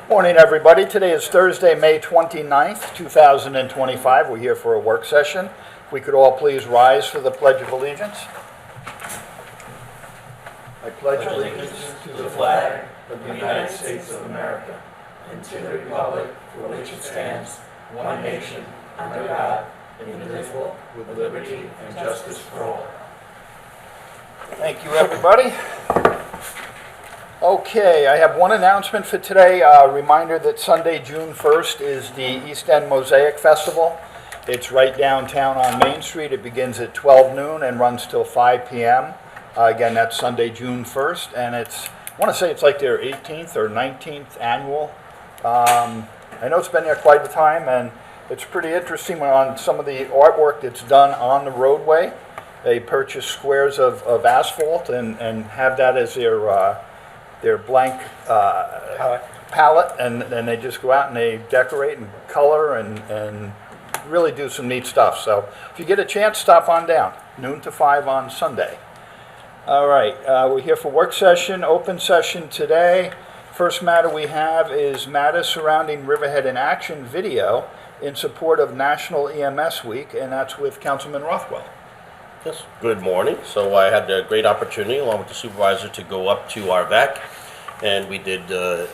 Morning, everybody. Today is Thursday, May 29th, 2025. We're here for a work session. If we could all please rise for the Pledge of Allegiance. I pledge allegiance to the flag of the United States of America and to the republic for which it stands, one nation, under God, indivisible, with liberty and justice for all. Thank you, everybody. Okay, I have one announcement for today. A reminder that Sunday, June 1st is the East End Mosaic Festival. It's right downtown on Main Street. It begins at 12 noon and runs till 5 p.m. Again, that's Sunday, June 1st, and I want to say it's like their 18th or 19th annual. I know it's been there quite a time, and it's pretty interesting on some of the artwork that's done on the roadway. They purchase squares of asphalt and have that as their blank palette, and then they just go out and they decorate and color and really do some neat stuff. So if you get a chance, stop on down, noon to 5 on Sunday. All right, we're here for work session, open session today. First matter we have is matters surrounding Riverhead in Action video in support of National EMS Week, and that's with Councilman Rothwell. Yes, good morning. So I had a great opportunity along with the supervisor to go up to our VAC, and we did a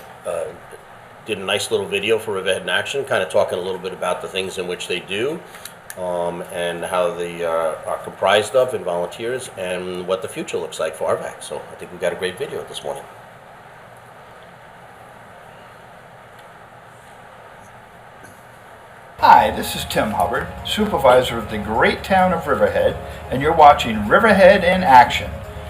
nice little video for Riverhead in Action, kind of talking a little bit about the things in which they do and how they are comprised of and volunteers and what the future looks like for our VAC. So I think we got a great video this morning. Hi, this is Tim Hubbard, supervisor of the great town of Riverhead, and you're watching Riverhead in Action,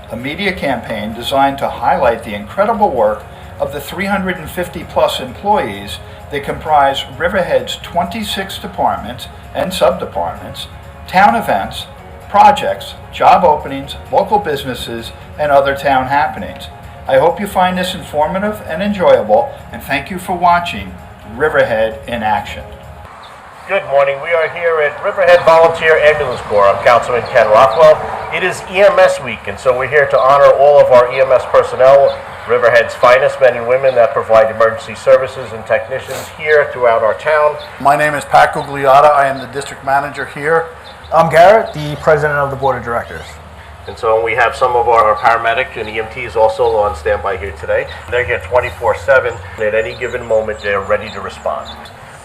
a media campaign designed to highlight the incredible work of the 350 plus employees that comprise Riverhead's 26 departments and sub-departments, town events, projects, job openings, local businesses, and other town happenings. I hope you find this informative and enjoyable, and thank you for watching Riverhead in Action. Good morning. We are here at Riverhead Volunteer Ambulance Corps. I'm Councilman Ken Rothwell. It is EMS Week, and so we're here to honor all of our EMS personnel, Riverhead's finest men and women that provide emergency services and technicians here throughout our town. My name is Pat Gugliotta. I am the district manager here. I'm Garrett, the president of the board of directors. And so we have some of our paramedic and EMTs also on standby here today. They're here 24/7, and at any given moment they're ready to respond.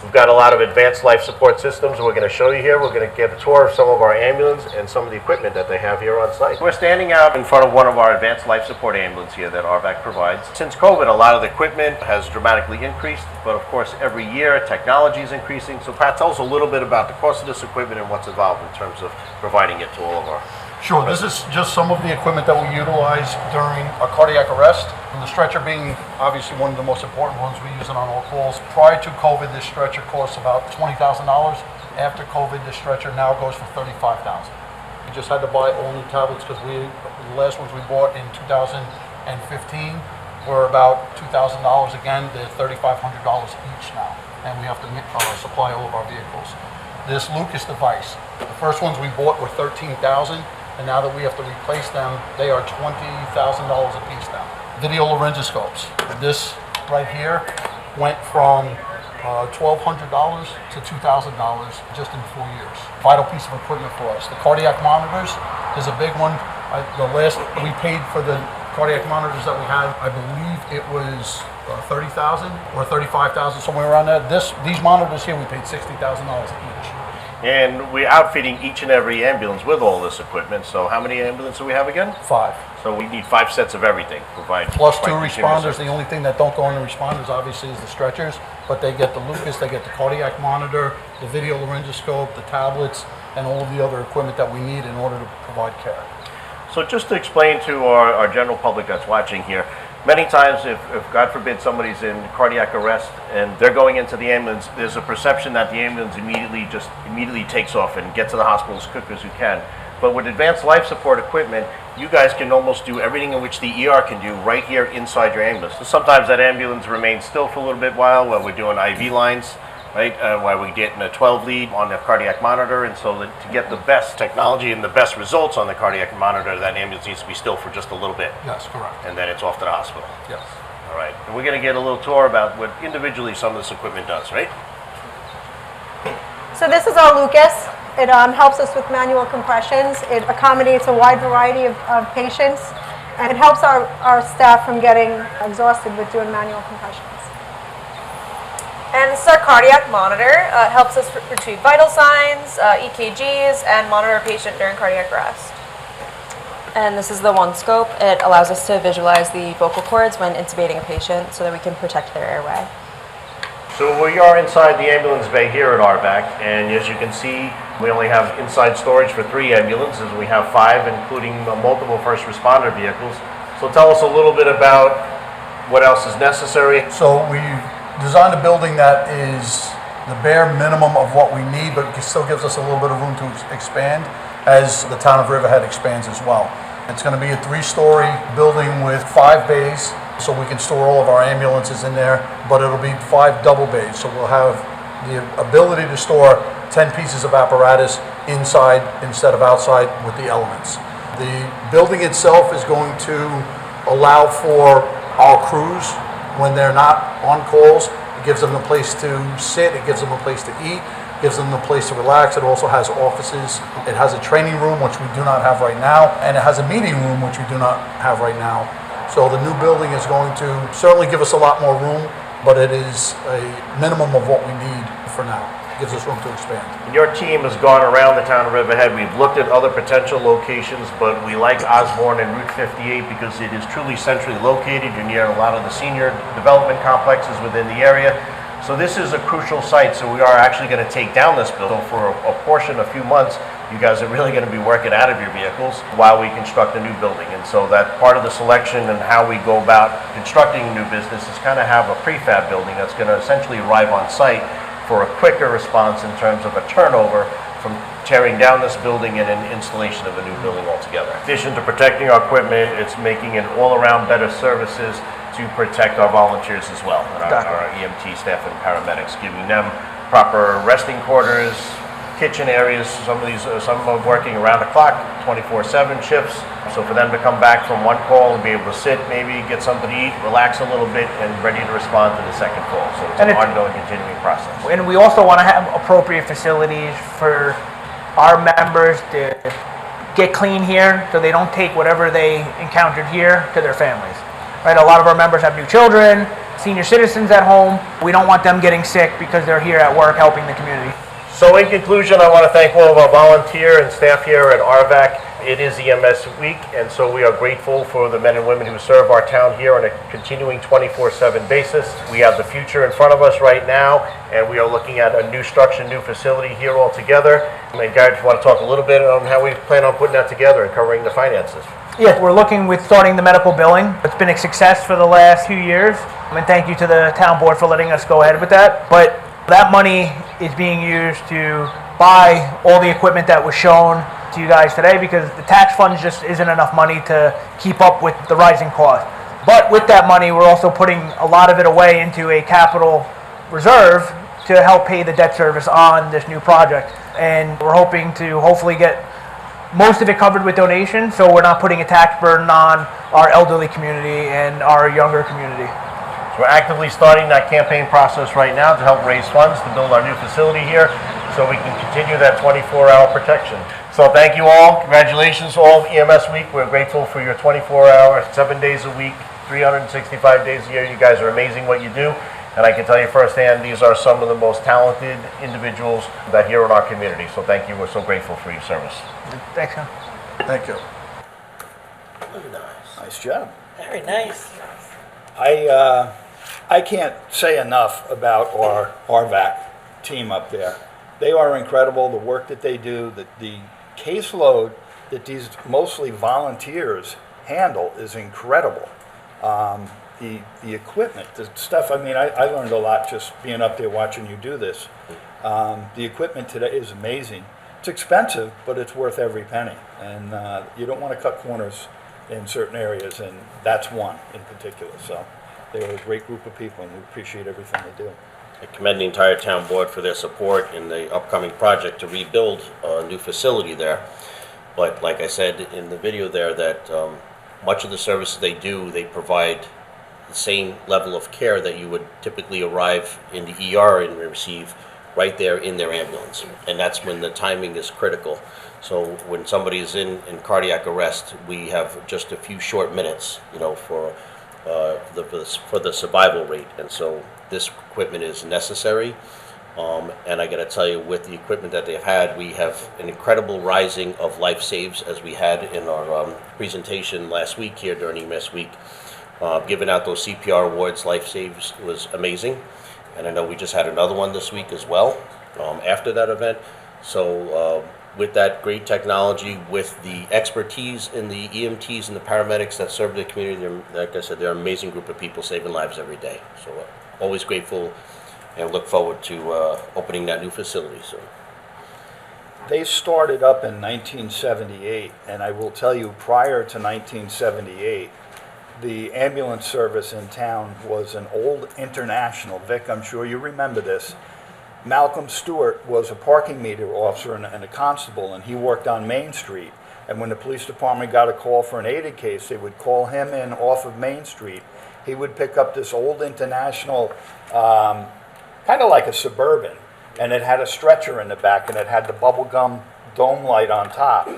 We've got a lot of advanced life support systems we're going to show you here. We're going to get a tour of some of our ambulance and some of the equipment that they have here on site. We're standing out in front of one of our advanced life support ambulance here that RVAC provides. Since COVID, a lot of the equipment has dramatically increased, but of course every year technology is increasing. So Pat, tell us a little bit about the cost of this equipment and what's involved in terms of providing it to all of our... Sure, this is just some of the equipment that we utilize during a cardiac arrest. And the stretcher being obviously one of the most important ones, we use it on all calls. Prior to COVID, this stretcher cost about $20,000. After COVID, this stretcher now goes for $35,000. We just had to buy all new tablets because the last ones we bought in 2015 were about $2,000 again. They're $3,500 each now, and we have to supply all of our vehicles. This Lucas device, the first ones we bought were $13,000. And now that we have to replace them, they are $20,000 a piece now. Video laryngoscopes. This right here went from $1,200 to $2,000 just in 4 years. Vital piece of equipment for us. The cardiac monitors is a big one. The last we paid for the cardiac monitors that we had, I believe it was $30,000 or $35,000, somewhere around there. These monitors here, we paid $60,000 each. And we're outfitting each and every ambulance with all this equipment. So how many ambulances do we have again? 5. So we need 5 sets of everything. Plus 2 responders. The only thing that don't go in the responders obviously is the stretchers, but they get the Lucas, they get the cardiac monitor, the video laryngoscope, the tablets, and all of the other equipment that we need in order to provide care. So just to explain to our general public that's watching here, many times if God forbid somebody's in cardiac arrest and they're going into the ambulance, there's a perception that the ambulance immediately takes off and gets to the hospital as quick as you can. But with advanced life support equipment, you guys can almost do everything in which the ER can do right here inside your ambulance. So sometimes that ambulance remains still for a little bit while we're doing IV lines, right? While we're getting a 12 lead on the cardiac monitor. And so that to get the best technology and the best results on the cardiac monitor, that ambulance needs to be still for just a little bit. Yes, correct. And then it's off to the hospital. Yes. All right, and we're going to get a little tour about what individually some of this equipment does, right? So this is our Lucas. It helps us with manual compressions. It accommodates a wide variety of patients, and it helps our staff from getting exhausted with doing manual compressions. And this is our cardiac monitor. It helps us retrieve vital signs, EKGs, and monitor a patient during cardiac arrest. And this is the one scope. It allows us to visualize the vocal cords when intubating a patient so that we can protect their airway. So we are inside the ambulance bay here at RVAC, and as you can see, we only have inside storage for 3 ambulances. We have 5, including multiple first responder vehicles. So tell us a little bit about what else is necessary. So we designed a building that is the bare minimum of what we need, but it still gives us a little bit of room to expand as the town of Riverhead expands as well. It's going to be a 3-story building with 5 bays, so we can store all of our ambulances in there, but it'll be 5 double bays. So we'll have the ability to store 10 pieces of apparatus inside instead of outside with the elements. The building itself is going to allow for our crews when they're not on calls. It gives them a place to sit, it gives them a place to eat, it gives them a place to relax. It also has offices. It has a training room, which we do not have right now, and it has a meeting room, which we do not have right now. So the new building is going to certainly give us a lot more room, but it is a minimum of what we need for now. It gives us room to expand. Your team has gone around the town of Riverhead. We've looked at other potential locations, but we like Osborne and Route 58 because it is truly centrally located. You're near a lot of the senior development complexes within the area. So this is a crucial site, so we are actually going to take down this building. For a portion, a few months, you guys are really going to be working out of your vehicles while we construct a new building. And so that part of the selection and how we go about constructing a new business is kind of have a prefab building that's going to essentially arrive on site for a quicker response in terms of a turnover from tearing down this building and an installation of a new building altogether. In addition to protecting our equipment, it's making it all-around better services to protect our volunteers as well, and our EMT staff and paramedics, giving them proper resting quarters, kitchen areas. Some are working around the clock, 24/7 shifts. So for them to come back from one call and be able to sit, maybe get something to eat, relax a little bit, and ready to respond to the second call. So it's an ongoing, continuing process. And we also want to have appropriate facilities for our members to get clean here so they don't take whatever they encountered here to their families. Right? A lot of our members have new children, senior citizens at home. We don't want them getting sick because they're here at work helping the community. So in conclusion, I want to thank all of our volunteer and staff here at RVAC. It is EMS Week, and so we are grateful for the men and women who serve our town here on a continuing 24/7 basis. We have the future in front of us right now, and we are looking at a new structure, new facility here altogether. And Garrett, if you want to talk a little bit on how we plan on putting that together and covering the finances. Yeah, we're looking with starting the medical billing. It's been a success for the last few years, and thank you to the town board for letting us go ahead with that. But that money is being used to buy all the equipment that was shown to you guys today because the tax funds just isn't enough money to keep up with the rising cost. But with that money, we're also putting a lot of it away into a capital reserve to help pay the debt service on this new project. And we're hoping to hopefully get most of it covered with donations, so we're not putting a tax burden on our elderly community and our younger community. So we're actively starting that campaign process right now to help raise funds to build our new facility here so we can continue that 24-hour protection. So thank you all. Congratulations all of EMS Week. We're grateful for your 24-hour, 7 days a week, 365 days a year. You guys are amazing what you do. And I can tell you firsthand, these are some of the most talented individuals that here in our community. So thank you. We're so grateful for your service. Thanks, John. Thank you. Nice job. Very nice. I can't say enough about our RVAC team up there. They are incredible, the work that they do, the caseload that these mostly volunteers handle is incredible. The equipment, the stuff, I mean, I learned a lot just being up there watching you do this. The equipment today is amazing. It's expensive, but it's worth every penny. And you don't want to cut corners in certain areas, and that's one in particular. So they're a great group of people, and we appreciate everything they do. I commend the entire town board for their support in the upcoming project to rebuild a new facility there. But like I said in the video there, that much of the services they do, they provide the same level of care that you would typically arrive in the ER and receive right there in their ambulance. And that's when the timing is critical. So when somebody is in cardiac arrest, we have just a few short minutes, you know, for the survival rate. And so this equipment is necessary. And I got to tell you, with the equipment that they've had, we have an incredible rising of life saves, as we had in our presentation last week here during EMS Week. Giving out those CPR awards, life saves, was amazing. And I know we just had another one this week as well, after that event. So with that great technology, with the expertise in the EMTs and the paramedics that serve the community, like I said, they're an amazing group of people saving lives every day. So always grateful and look forward to opening that new facility soon. They started up in 1978, and I will tell you, prior to 1978, the ambulance service in town was an old International. Vic, I'm sure you remember this. Malcolm Stewart was a parking meter officer and a constable, and he worked on Main Street. And when the police department got a call for an aided case, they would call him in off of Main Street. He would pick up this old International, kind of like a Suburban, and it had a stretcher in the back, and it had the bubblegum dome light on top.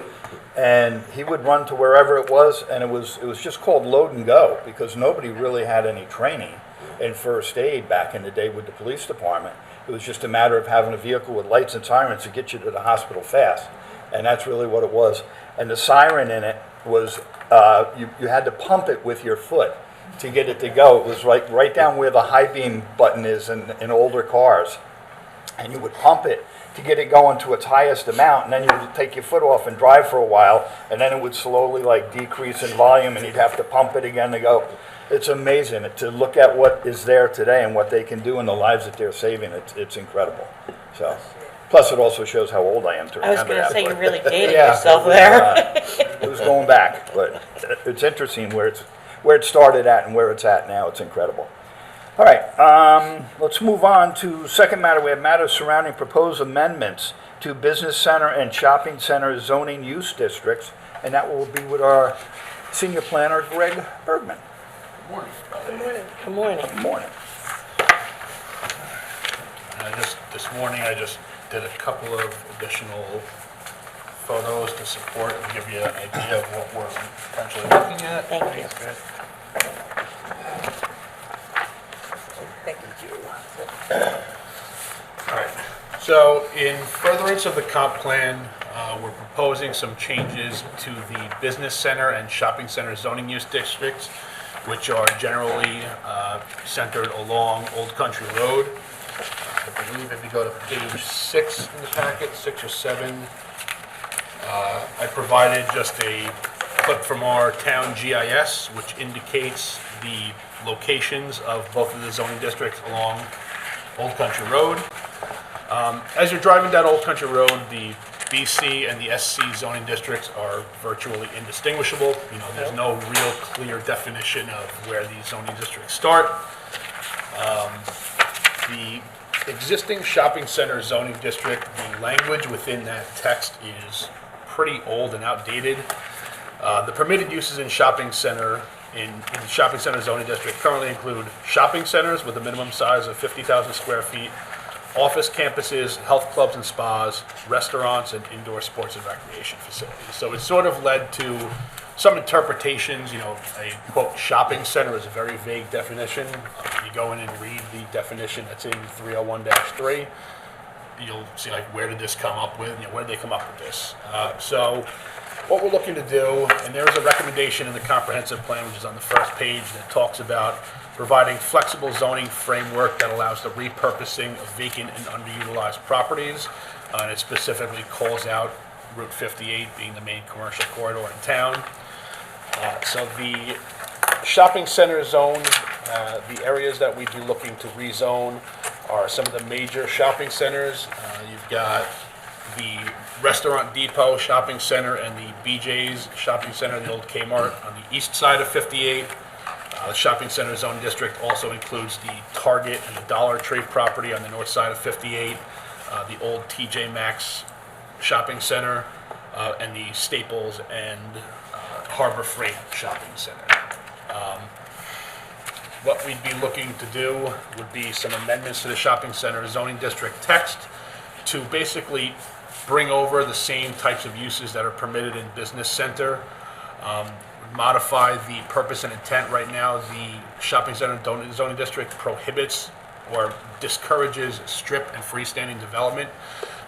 And he would run to wherever it was, and it was just called load and go, because nobody really had any training in first aid back in the day with the police department. It was just a matter of having a vehicle with lights and sirens to get you to the hospital fast. And that's really what it was. And the siren in it was, you had to pump it with your foot to get it to go. It was right down where the high beam button is in older cars. And you would pump it to get it going to its highest amount, and then you would take your foot off and drive for a while, and then it would slowly like decrease in volume, and you'd have to pump it again to go. It's amazing to look at what is there today and what they can do in the lives that they're saving. It's incredible. So, plus it also shows how old I am to I was remember going to that. say, but- you really dated Yeah, yourself it was, there. it was going back, but it's interesting where it started at and where it's at now. It's incredible. All right, let's move on to second matter. We have matters surrounding proposed amendments to business center and shopping center zoning use districts, and that will be with our senior planner, Greg Bergman. Good morning. Good morning. This morning, I just did a couple of additional photos to support and give you an idea of what we're potentially looking at. Thank you. All right. So in furtherance of the comp plan, we're proposing some changes to the business center and shopping center zoning use districts, which are generally centered along Old Country Road. I believe if you go to page 6 in the packet, 6 or 7, I provided just a clip from our town GIS, which indicates the locations of both of the zoning districts along Old Country Road. As you're driving down Old Country Road, the BC and the SC zoning districts are virtually indistinguishable. You know, there's no real clear definition of where these zoning districts start. The existing shopping center zoning district, the language within that text is pretty old and outdated. The permitted uses in shopping center in the shopping center zoning district currently include shopping centers with a minimum size of 50,000 square feet, office campuses, health clubs and spas, restaurants, and indoor sports and recreation facilities. So it sort of led to some interpretations. You know, a quote shopping center is a very vague definition. You go in and read the definition that's in 301-3. You'll see like, where did this come up with? You know, where did they come up with this? So what we're looking to do, and there's a recommendation in the comprehensive plan, which is on the first page, that talks about providing flexible zoning framework that allows the repurposing of vacant and underutilized properties. And it specifically calls out Route 58 being the main commercial corridor in town. So the shopping center zone, the areas that we'd be looking to rezone are some of the major shopping centers. You've got the Restaurant Depot Shopping Center and the BJ's Shopping Center, the old Kmart, on the east side of 58. The shopping center zone district also includes the Target and the Dollar Tree property on the north side of 58, the old TJ Maxx Shopping Center, and the Staples and Harbor Freight Shopping Center. what we'd be looking to do would be some amendments to the shopping center zoning district text to basically bring over the same types of uses that are permitted in business center. Modify the purpose and intent. Right now, the shopping center zoning district prohibits or discourages strip and freestanding development.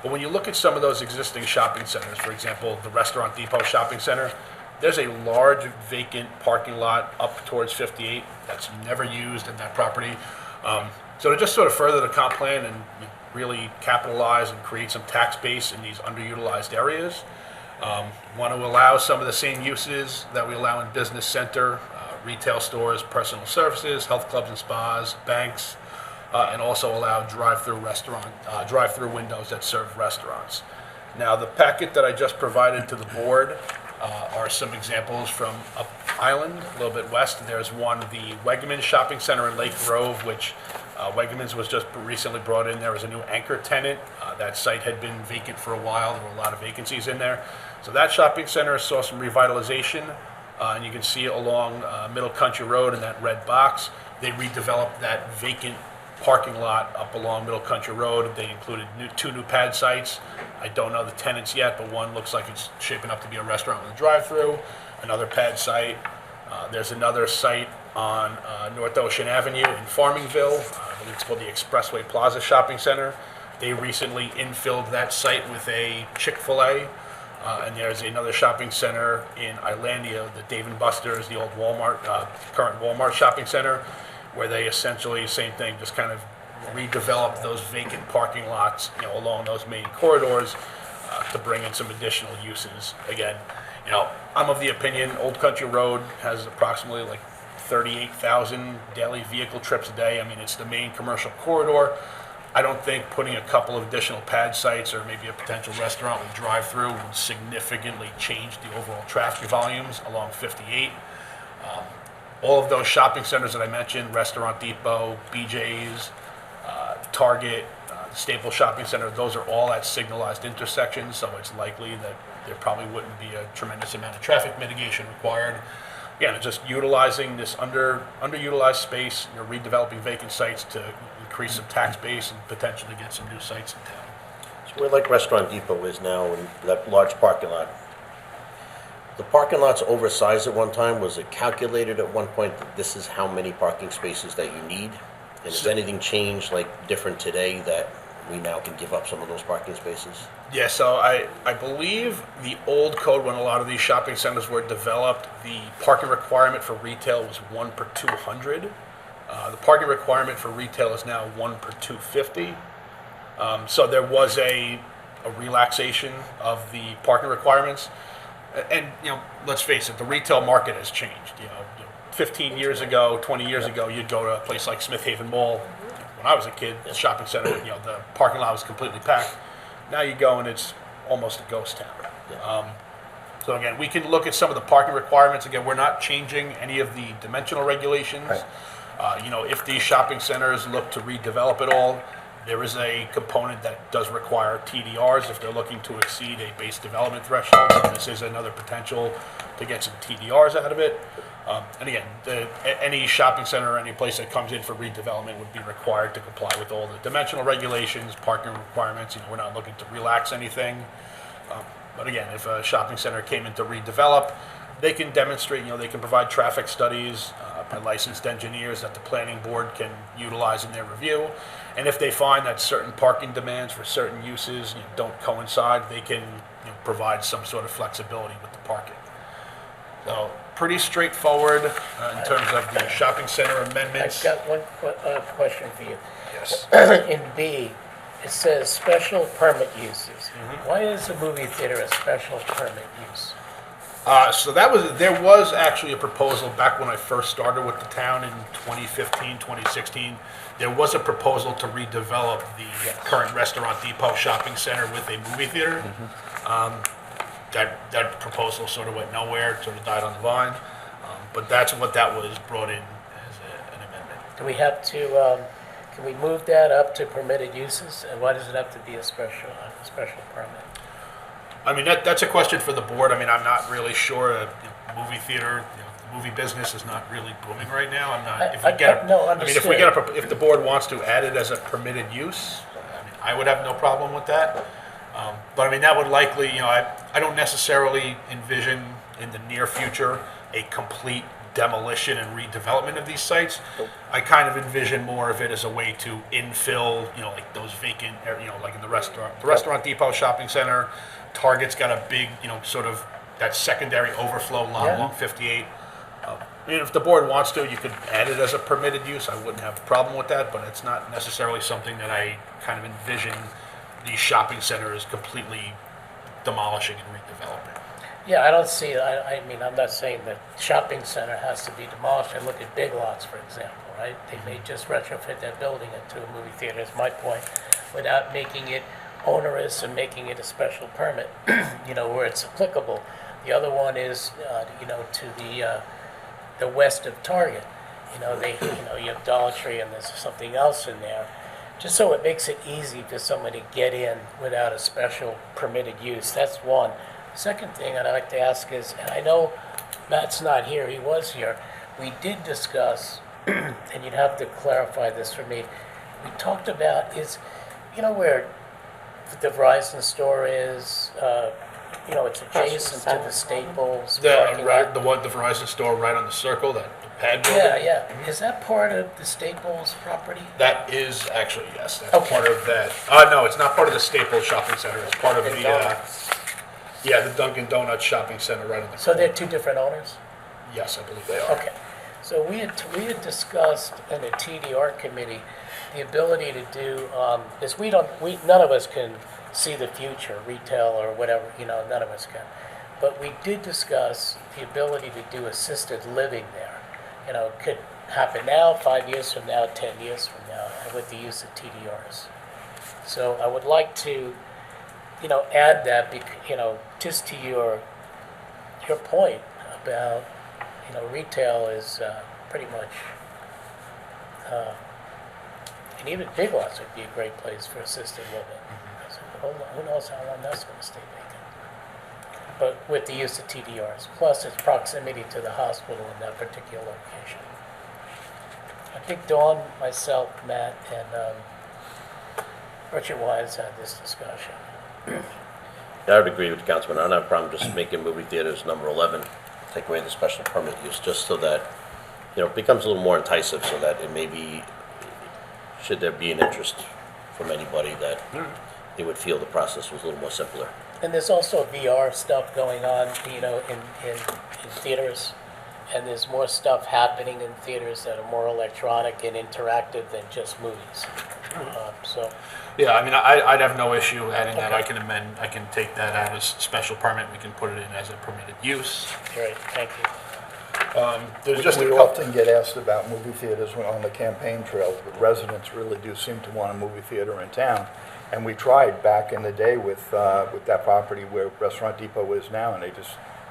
But when you look at some of those existing shopping centers, for example, the Restaurant Depot Shopping Center, there's a large vacant parking lot up towards 58 that's never used in that property. So to just sort of further the comp plan and really capitalize and create some tax base in these underutilized areas, want to allow some of the same uses that we allow in business center, retail stores, personal services, health clubs and spas, banks, and also allow drive-through windows that serve restaurants. Now, the packet that I just provided to the board are some examples from up Island, a little bit west. There's one, the Wegmans Shopping Center in Lake Grove, which Wegmans was just recently brought in there as a new anchor tenant. That site had been vacant for a while. There were a lot of vacancies in there. So that shopping center saw some revitalization, and you can see it along Middle Country Road in that red box. They redeveloped that vacant parking lot up along Middle Country Road. They included two new pad sites. I don't know the tenants yet, but one looks like it's shaping up to be a restaurant with a drive-through. Another pad site. There's another site on North Ocean Avenue in Farmingville. I believe it's called the Expressway Plaza Shopping Center. They recently infilled that site with a Chick-fil-A. And there's another shopping center in Islandia, the Dave & Buster's, the old Walmart, current Walmart shopping center, where they essentially, same thing, just kind of redeveloped those vacant parking lots, along those main corridors to bring in some additional uses. Again, I'm of the opinion Old Country Road has approximately like 38,000 daily vehicle trips a day. I mean, it's the main commercial corridor. I don't think putting a couple of additional pad sites or maybe a potential restaurant with drive-through would significantly change the overall traffic volumes along 58. All of those shopping centers that I mentioned, Restaurant Depot, BJ's, Target, Staples Shopping Center, those are all at signalized intersections, so it's likely that there probably wouldn't be a tremendous amount of traffic mitigation required. Again, it's just utilizing this underutilized space, redeveloping vacant sites to increase some tax base and potentially get some new sites in town. So we're like Restaurant Depot is now in that large parking lot. The parking lot's oversized at one time. Was it calculated at one point that this is how many parking spaces that you need? And has anything changed, like different today, that we now can give up some of those parking spaces? Yeah, so I believe the old code, when a lot of these shopping centers were developed, the parking requirement for retail was 1 per 200. The parking requirement for retail is now 1 per 250. So there was a relaxation of the parking requirements. And, let's face it, the retail market has changed. 15 years ago, 20 years ago, you'd go to a place like Smith Haven Mall. When I was a kid, the shopping center, the parking lot was completely packed. Now you go and it's almost a ghost town. So again, we can look at some of the parking requirements. Again, we're not changing any of the dimensional regulations. Right. If these shopping centers look to redevelop it all, there is a component that does require TDRs if they're looking to exceed a base development threshold. So this is another potential to get some TDRs out of it. And again, any shopping center or any place that comes in for redevelopment would be required to comply with all the dimensional regulations, parking requirements. We're not looking to relax anything. But again, if a shopping center came in to redevelop, they can demonstrate, they can provide traffic studies by licensed engineers that the planning board can utilize in their review. And if they find that certain parking demands for certain uses don't coincide, they can provide some sort of flexibility with the parking. So pretty straightforward in terms of the shopping center amendments. I've got one question for you. Yes. In B, it says special permit uses. Why is a movie theater a special permit use? So there was actually a proposal back when I first started with the town in 2015, 2016. There was a proposal to redevelop the current Restaurant Depot shopping center with a movie theater. That proposal sort of went nowhere, sort of died on the vine. But that's what that was brought in as an amendment. Do we have to, can we move that up to permitted uses? And why does it have to be a special permit? I mean, that's a question for the board. I mean, I'm not really sure. A movie theater, movie business is not really booming right now. I'm not, if I- we get, no, I mean, if we get, if the board wants to add it as a permitted use, I mean, I would have no problem with that. But I mean, that would likely, you know, I don't necessarily envision in the near future a complete demolition and redevelopment of these sites. I kind of envision more of it as a way to infill, you know, like those vacant, you know, like in the Restaurant Depot Shopping Center. Target's got a big, you know, sort of that secondary overflow lot Yeah. along 58. I mean, if the board wants to, you could add it as a permitted use. I wouldn't have a problem with that, but it's not necessarily something that I kind of envision these shopping centers completely demolishing and redeveloping. Yeah, I don't see, I mean, I'm not saying that shopping center has to be demolished. I look at Big Lots, for example, right? They may just retrofit that building into a movie theater, is my point, without making it onerous and making it a special permit, you know, where it's applicable. The other one is, you know, to the west of Target. You know, you have Dollar Tree and there's something else in there. Just so it makes it easy for somebody to get in without a special permitted use. That's one. Second thing I'd like to ask is, and I know Matt's not here, he was here. We did discuss, and you'd have to clarify this for me. We talked about is, you know, where the Verizon store is, you know, it's adjacent to the Staples parking lot. The Verizon store right on the circle, that pad building. Yeah, yeah. Is that part of the Staples property? That is actually, yes, that's Okay. part of that. No, it's not part of the Staples Shopping Center. It's part of the, the Dunkin' Donuts Shopping Center right on the So corner. they're two different owners? Yes, I believe they are. Okay. So we had discussed in the TDR committee the ability to do, because none of us can see the future, retail or whatever, you know, none of us can. But we did discuss the ability to do assisted living there. You know, it could happen now, 5 years from now, 10 years from now, with the use of TDRs. So I would like to, you know, add that, you know, just to your point about, you know, retail is pretty much, and even Big Lots would be a great place for assisted living. Who knows how long that's going to stay vacant. But with the use of TDRs, plus its proximity to the hospital in that particular location. I think Dawn, myself, Matt, and Richard Wise had this discussion. Yeah, I would agree with the councilman. I don't have a problem just making movie theaters number 11, take away the special permit use, just so that, you know, it becomes a little more enticing, so that it may be, should there be an interest from anybody, that they would feel the process was a little more simpler. And there's also VR stuff going on, you know, in theaters. And there's more stuff happening in theaters that are more electronic and interactive than just movies. So, Yeah, I mean, I'd have no issue adding that. I can take that out as special permit. We can put it in as a permitted use. great, thank you. There's just a We couple. often get asked about movie theaters when on the campaign trails, but residents really do seem to want a movie theater in town. And we tried back in the day with that property where Restaurant Depot is now, and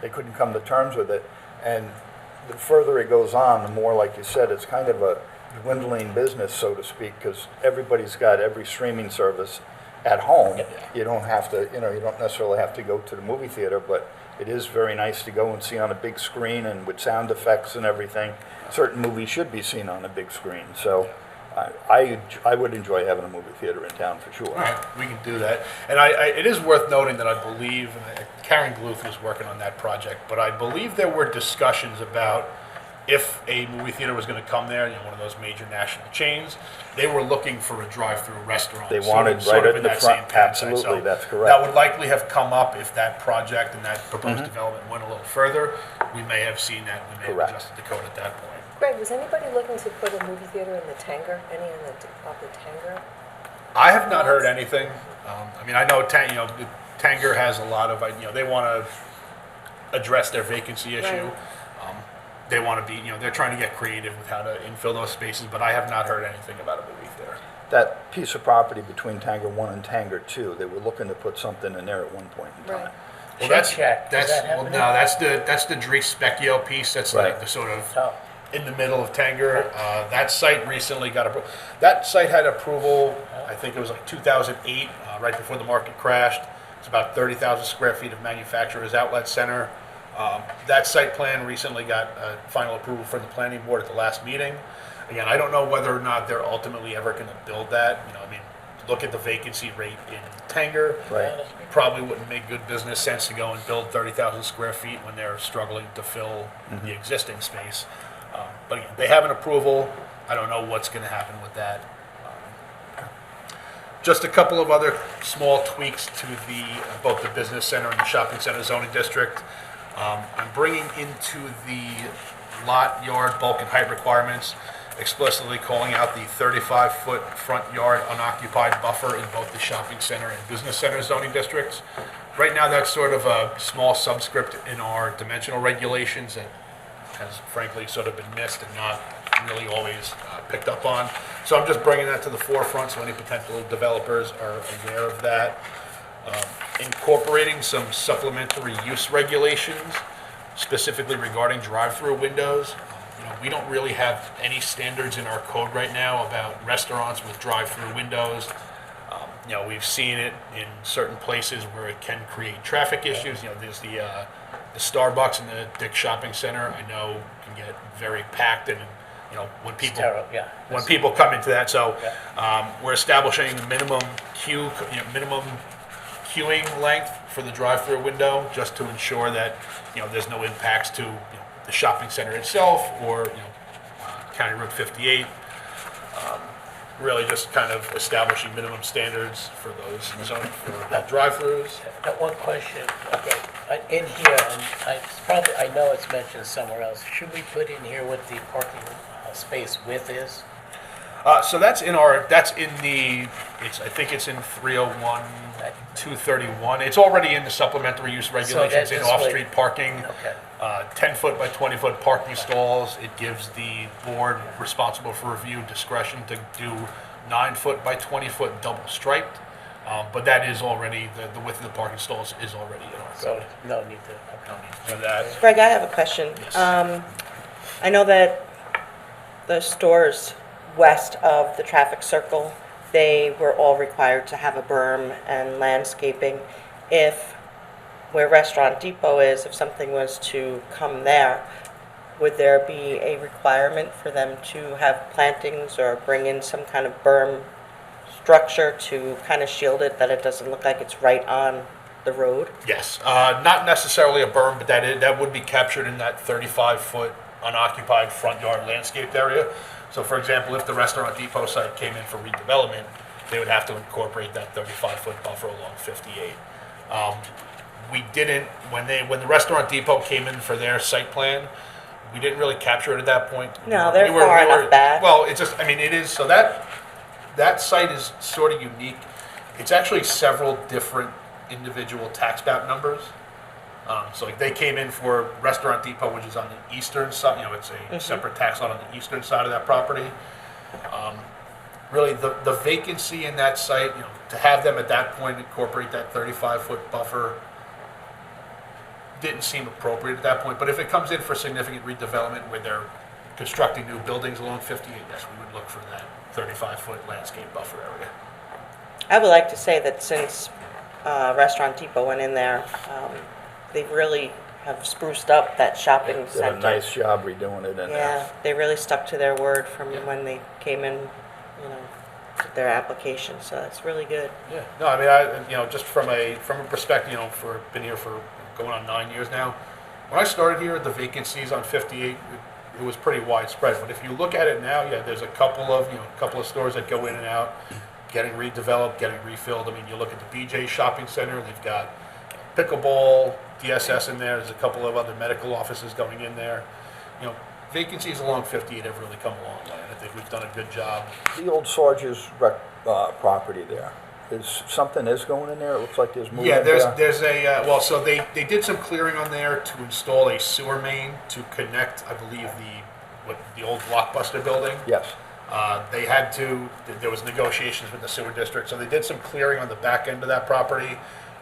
they couldn't come to terms with it. And the further it goes on, the more, like you said, it's kind of a dwindling business, so to speak, because everybody's got every streaming service at home. You don't have to, you know, you don't necessarily have to go to the movie theater, but it is very nice to go and see on a big screen and with sound effects and everything. Certain movies should be seen on a big screen, so I would enjoy having a movie theater in town for sure. All right, we can do that. And it is worth noting that I believe Karen Gluth was working on that project, but I believe there were discussions about if a movie theater was going to come there, you know, one of those major national chains, they were looking for a drive-through restaurant. They wanted right at in the that front. same town site. Absolutely, So that's correct. That would likely have come up if that project and that proposed development went a little further. We may have seen that. We may Correct. have adjusted the code at that point. Greg, was anybody looking to put a movie theater in the Tanger? Any in the Tanger? I have not heard anything. I mean, I know Tanger has a lot of, you know, they want to address their vacancy issue. Right. They want to be, you know, they're trying to get creative with how to infill those spaces, but I have not heard anything about a movie theater. That piece of property between Tanger 1 and Tanger 2, they were looking to put something in there at one point in time. Right. Well, Shake Shack, does that well, happen? no, that's the Dries Specchio piece. That's Right. like the sort of Oh, in the middle of Tanger. That site recently got approval. That site had approval, I think it was like 2008, right before the market crashed. It's about 30,000 square feet of manufacturer's outlet center. That site plan recently got final approval from the planning board at the last meeting. Again, I don't know whether or not they're ultimately ever going to build that. You know, I mean, look at the vacancy rate in Tanger. Right. Probably wouldn't make good business sense to go and build 30,000 square feet when they're struggling to fill the existing space. But again, they have an approval. I don't know what's going to happen with that. Just a couple of other small tweaks to the both the business center and the shopping center zoning district. I'm bringing into the lot yard bulk and height requirements, explicitly calling out the 35-foot front yard unoccupied buffer in both the shopping center and business center zoning districts. Right now, that's sort of a small subscript in our dimensional regulations that has frankly sort of been missed and not really always picked up on. So I'm just bringing that to the forefront so any potential developers are aware of that. Incorporating some supplementary use regulations, specifically regarding drive-through windows. You know, we don't really have any standards in our code right now about restaurants with drive-through windows. You know, we've seen it in certain places where it can create traffic issues. You know, there's the Starbucks in the Dick's Shopping Center. I know can get very packed, and you know when people when people come into that. So we're establishing minimum queuing length for the drive-through window, just to ensure that there's no impacts to the shopping center itself or County Route 58. Really just kind of establishing minimum standards for those zoning for drive-throughs. Got one question. Okay, in here, and I know it's mentioned somewhere else. Should we put in here what the parking space width is? So that's in the, I think it's in 301, 231. It's already in the supplementary use regulations in off-street parking. Okay. 10 foot by 20 foot parking stalls. It gives the board responsible for review discretion to do 9 foot by 20 foot double striped. But that is already, the width of the parking stalls is already in our So code. no need to. No need for that. Greg, I have a question. Yes. I know that the stores west of the traffic circle, they were all required to have a berm and landscaping. If where Restaurant Depot is, if something was to come there, would there be a requirement for them to have plantings or bring in some kind of berm structure to kind of shield it, that it doesn't look like it's right on the road? Yes, not necessarily a berm, but that would be captured in that 35-foot unoccupied front yard landscaped area. So for example, if the Restaurant Depot site came in for redevelopment, they would have to incorporate that 35-foot buffer along 58. We didn't, when the Restaurant Depot came in for their site plan, we didn't really capture it at that point. No, they're far enough back. Well, it's just, it is, so that site is sort of unique. It's actually several different individual tax map numbers. So like they came in for Restaurant Depot, which is on the eastern side, it's a separate tax lot on the eastern side of that property. Really, the vacancy in that site, to have them at that point incorporate that 35-foot buffer didn't seem appropriate at that point. But if it comes in for significant redevelopment where they're constructing new buildings along 58, yes, we would look for that 35-foot landscape buffer area. I would like to say that since Restaurant Depot went in there, they really have spruced up that shopping Did center. a nice job redoing it in there. Yeah, they really stuck to their word from when they came in, with their application, so that's really good. Yeah, no, just from a perspective, been here for going on 9 years now. When I started here, the vacancies on 58, it was pretty widespread. But if you look at it now, there's a couple of stores that go in and out, getting redeveloped, getting refilled. You look at the BJ Shopping Center, they've got pickleball, DSS in there. There's a couple of other medical offices going in there. Vacancies along 58 have really come a long way. I think we've done a good job. The old Sarge's property there, something is going in there? It looks like there's movement. Yeah, there. there's a, so they did some clearing on there to install a sewer main to connect, I believe, the old Blockbuster building. Yes. They had to, there was negotiations with the sewer district, so they did some clearing on the back end of that property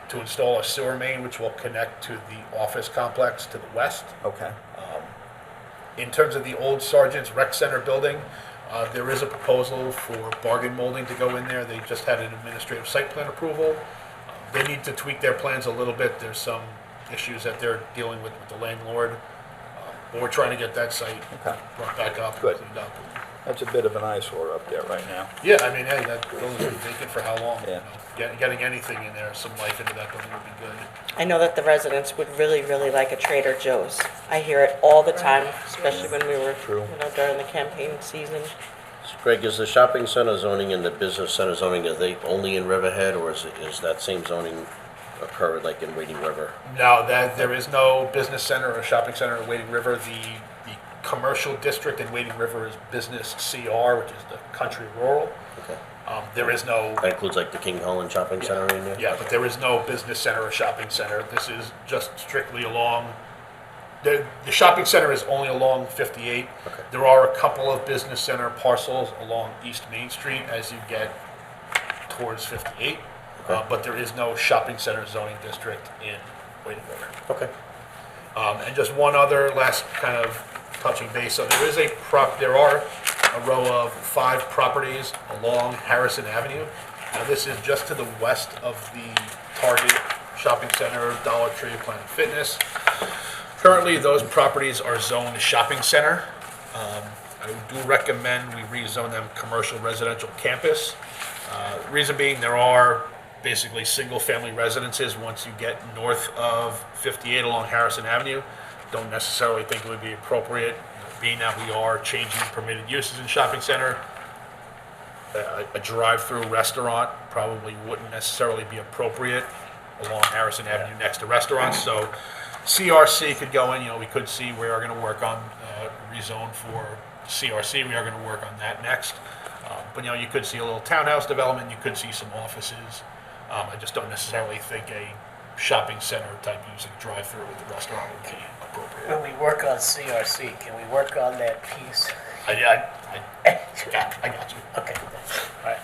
to install a sewer main which will connect to the office complex to the west. Okay. In terms of the old Sergeant's Rec Center building, there is a proposal for bargain molding to go in there. They just had an administrative site plan approval. They need to tweak their plans a little bit. There's some issues that they're dealing with the landlord. But we're trying to get that site Okay. brought back up, Good. cleaned up. That's a bit of an eyesore up there right now. Yeah, I mean, hey, that building's been vacant for how long? Yeah. Getting anything in there, some life into that building would be good. I know that the residents would really, really like a Trader Joe's. I hear it all the time, especially when we were, True. during the campaign season. Greg, is the shopping center zoning and the business center zoning, are they only in Riverhead, or is that same zoning occur like in Wading River? No, there is no business center or shopping center in Wading River. The commercial district in Wading River is business CR, which is the country rural. Okay. There is no, That includes like the King Holland Shopping Center in there? yeah, but there is no business center or shopping center. This is just strictly along, the shopping center is only along 58. Okay. There are a couple of business center parcels along East Main Street as you get towards 58. Okay. But there is no shopping center zoning district in Wading River. Okay. And just one other last kind of touching base. So there are a row of 5 properties along Harrison Avenue. Now this is just to the west of the Target Shopping Center, Dollar Tree, Planet Fitness. Currently, those properties are zoned shopping center. I do recommend we rezone them commercial residential campus. Reason being, there are basically single-family residences once you get north of 58 along Harrison Avenue. Don't necessarily think it would be appropriate, being that we are changing permitted uses in shopping center. A drive-through restaurant probably wouldn't necessarily be appropriate along Harrison Avenue next to restaurants. So CRC could go in, we could see we are going to work on rezone for CRC. We are going to work on that next. But you could see a little townhouse development. You could see some offices. I just don't necessarily think a shopping center type using drive-through with a restaurant would be appropriate. When we work on CRC, can we work on that piece? Yeah, I got you. Okay, all right.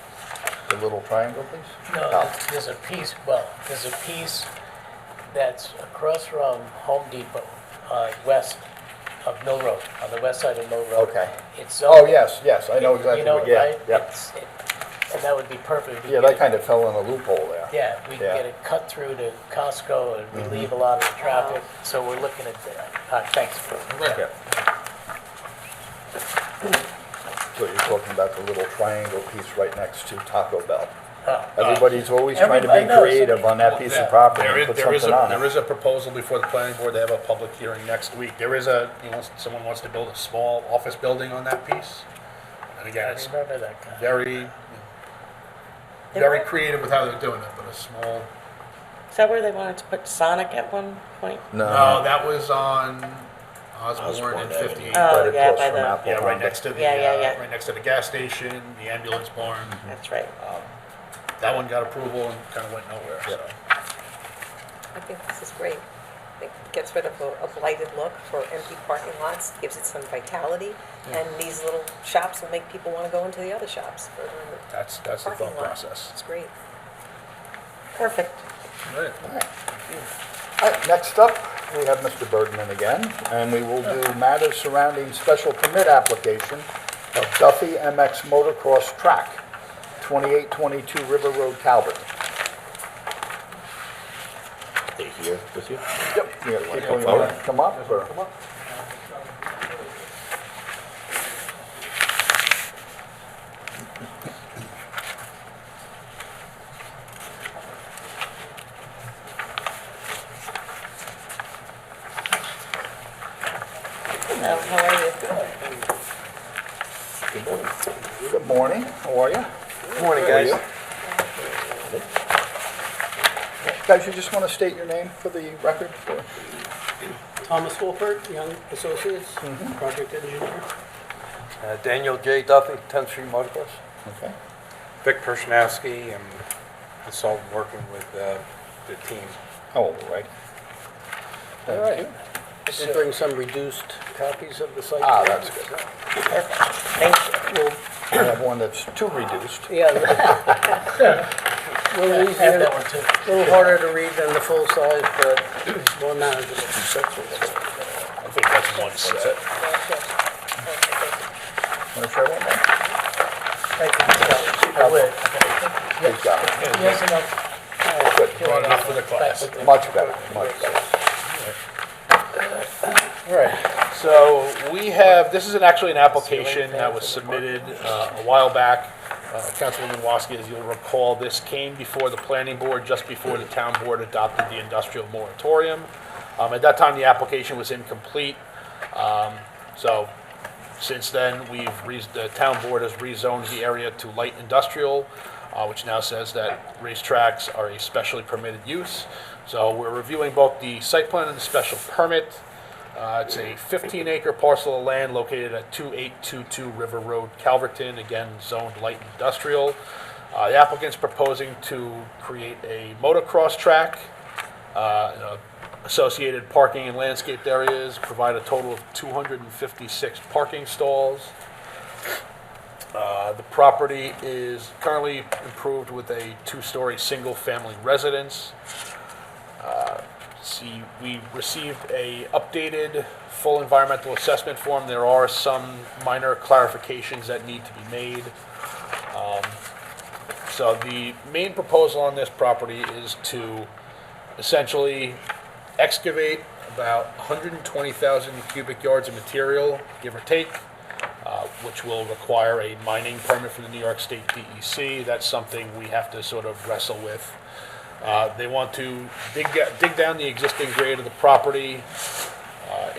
The little triangle, please? No, there's a piece, there's a piece that's across from Home Depot, west of Mill Road, on the west side of Mill Road. Okay. It's Oh, yes, I know exactly what, yeah, right? yeah. And that would be perfect. Yeah, that kind of fell in a loophole there. Yeah, we can get it cut through to Costco and relieve a lot of the traffic, so we're looking at that. Thanks. Yeah. So you're talking about the little triangle piece right next to Taco Bell. Everybody's always trying to be everybody knows. creative on that piece of property and put something on There it. is a proposal before the planning board. They have a public hearing next week. There is someone wants to build a small office building on that piece. And again, I it's remember that guy. very creative with how they're doing it, but a small. Is that where they wanted to put Sonic at one point? No, that was on Osborne and Avenue. 58. Oh, Right yeah, across by from the, Apple Yeah, right Honda. next to the Yeah. right next to the gas station, the ambulance barn. that's right. That one got approval and kind of went nowhere. So. I think this is great. It gets rid of a blighted look for empty parking lots, gives it some vitality, and these little shops will make people want to go into the other shops further in the That's the parking thought lot. process. It's great. Perfect. Right. All right, next up, we have Mr. Bergman again, and we will do matters surrounding special permit application of Duffy MX Motocross Track, 2822 River Road, Calverton. They here with you? Yep. People you want to come up, or? Hello, how are you? Good morning, how are you? Good morning, guys. Guys, you just want to state your name for the record? Thomas Wolford, Young Associates, project engineer. Daniel J. Duffy, 10th Street Motocross. Okay. Vic Pershnowski, I'm a consultant working with the team. Oh, all right. All right. I did bring some reduced copies of the site. Ah, that's good. Thank you. I have one that's too reduced. Yeah. A little easier, a little harder to read than the full size, but more manageable. I think that's one set. Want to share one more? Thank you. I would. Please, got it. Yes, enough. Good. Brought enough for the class. Much better, much better. All right, so we have, this is actually an application that was submitted a while back. Councilwoman WASKI, as you'll recall, this came before the planning board just before the town board adopted the industrial moratorium. At that time, the application was incomplete. So since then, the town board has rezoned the area to light industrial, which now says that racetracks are a specially permitted use. So we're reviewing both the site plan and the special permit. It's a 15-acre parcel of land located at 2822 River Road, Calverton, again, zoned light industrial. The applicant's proposing to create a motocross track, associated parking and landscaped areas, provide a total of 256 parking stalls. The property is currently improved with a 2-story single-family residence. We received a updated full environmental assessment form. There are some minor clarifications that need to be made. So the main proposal on this property is to essentially excavate about 120,000 cubic yards of material, give or take, which will require a mining permit from the New York State DEC. That's something we have to sort of wrestle with. They want to dig down the existing grade of the property,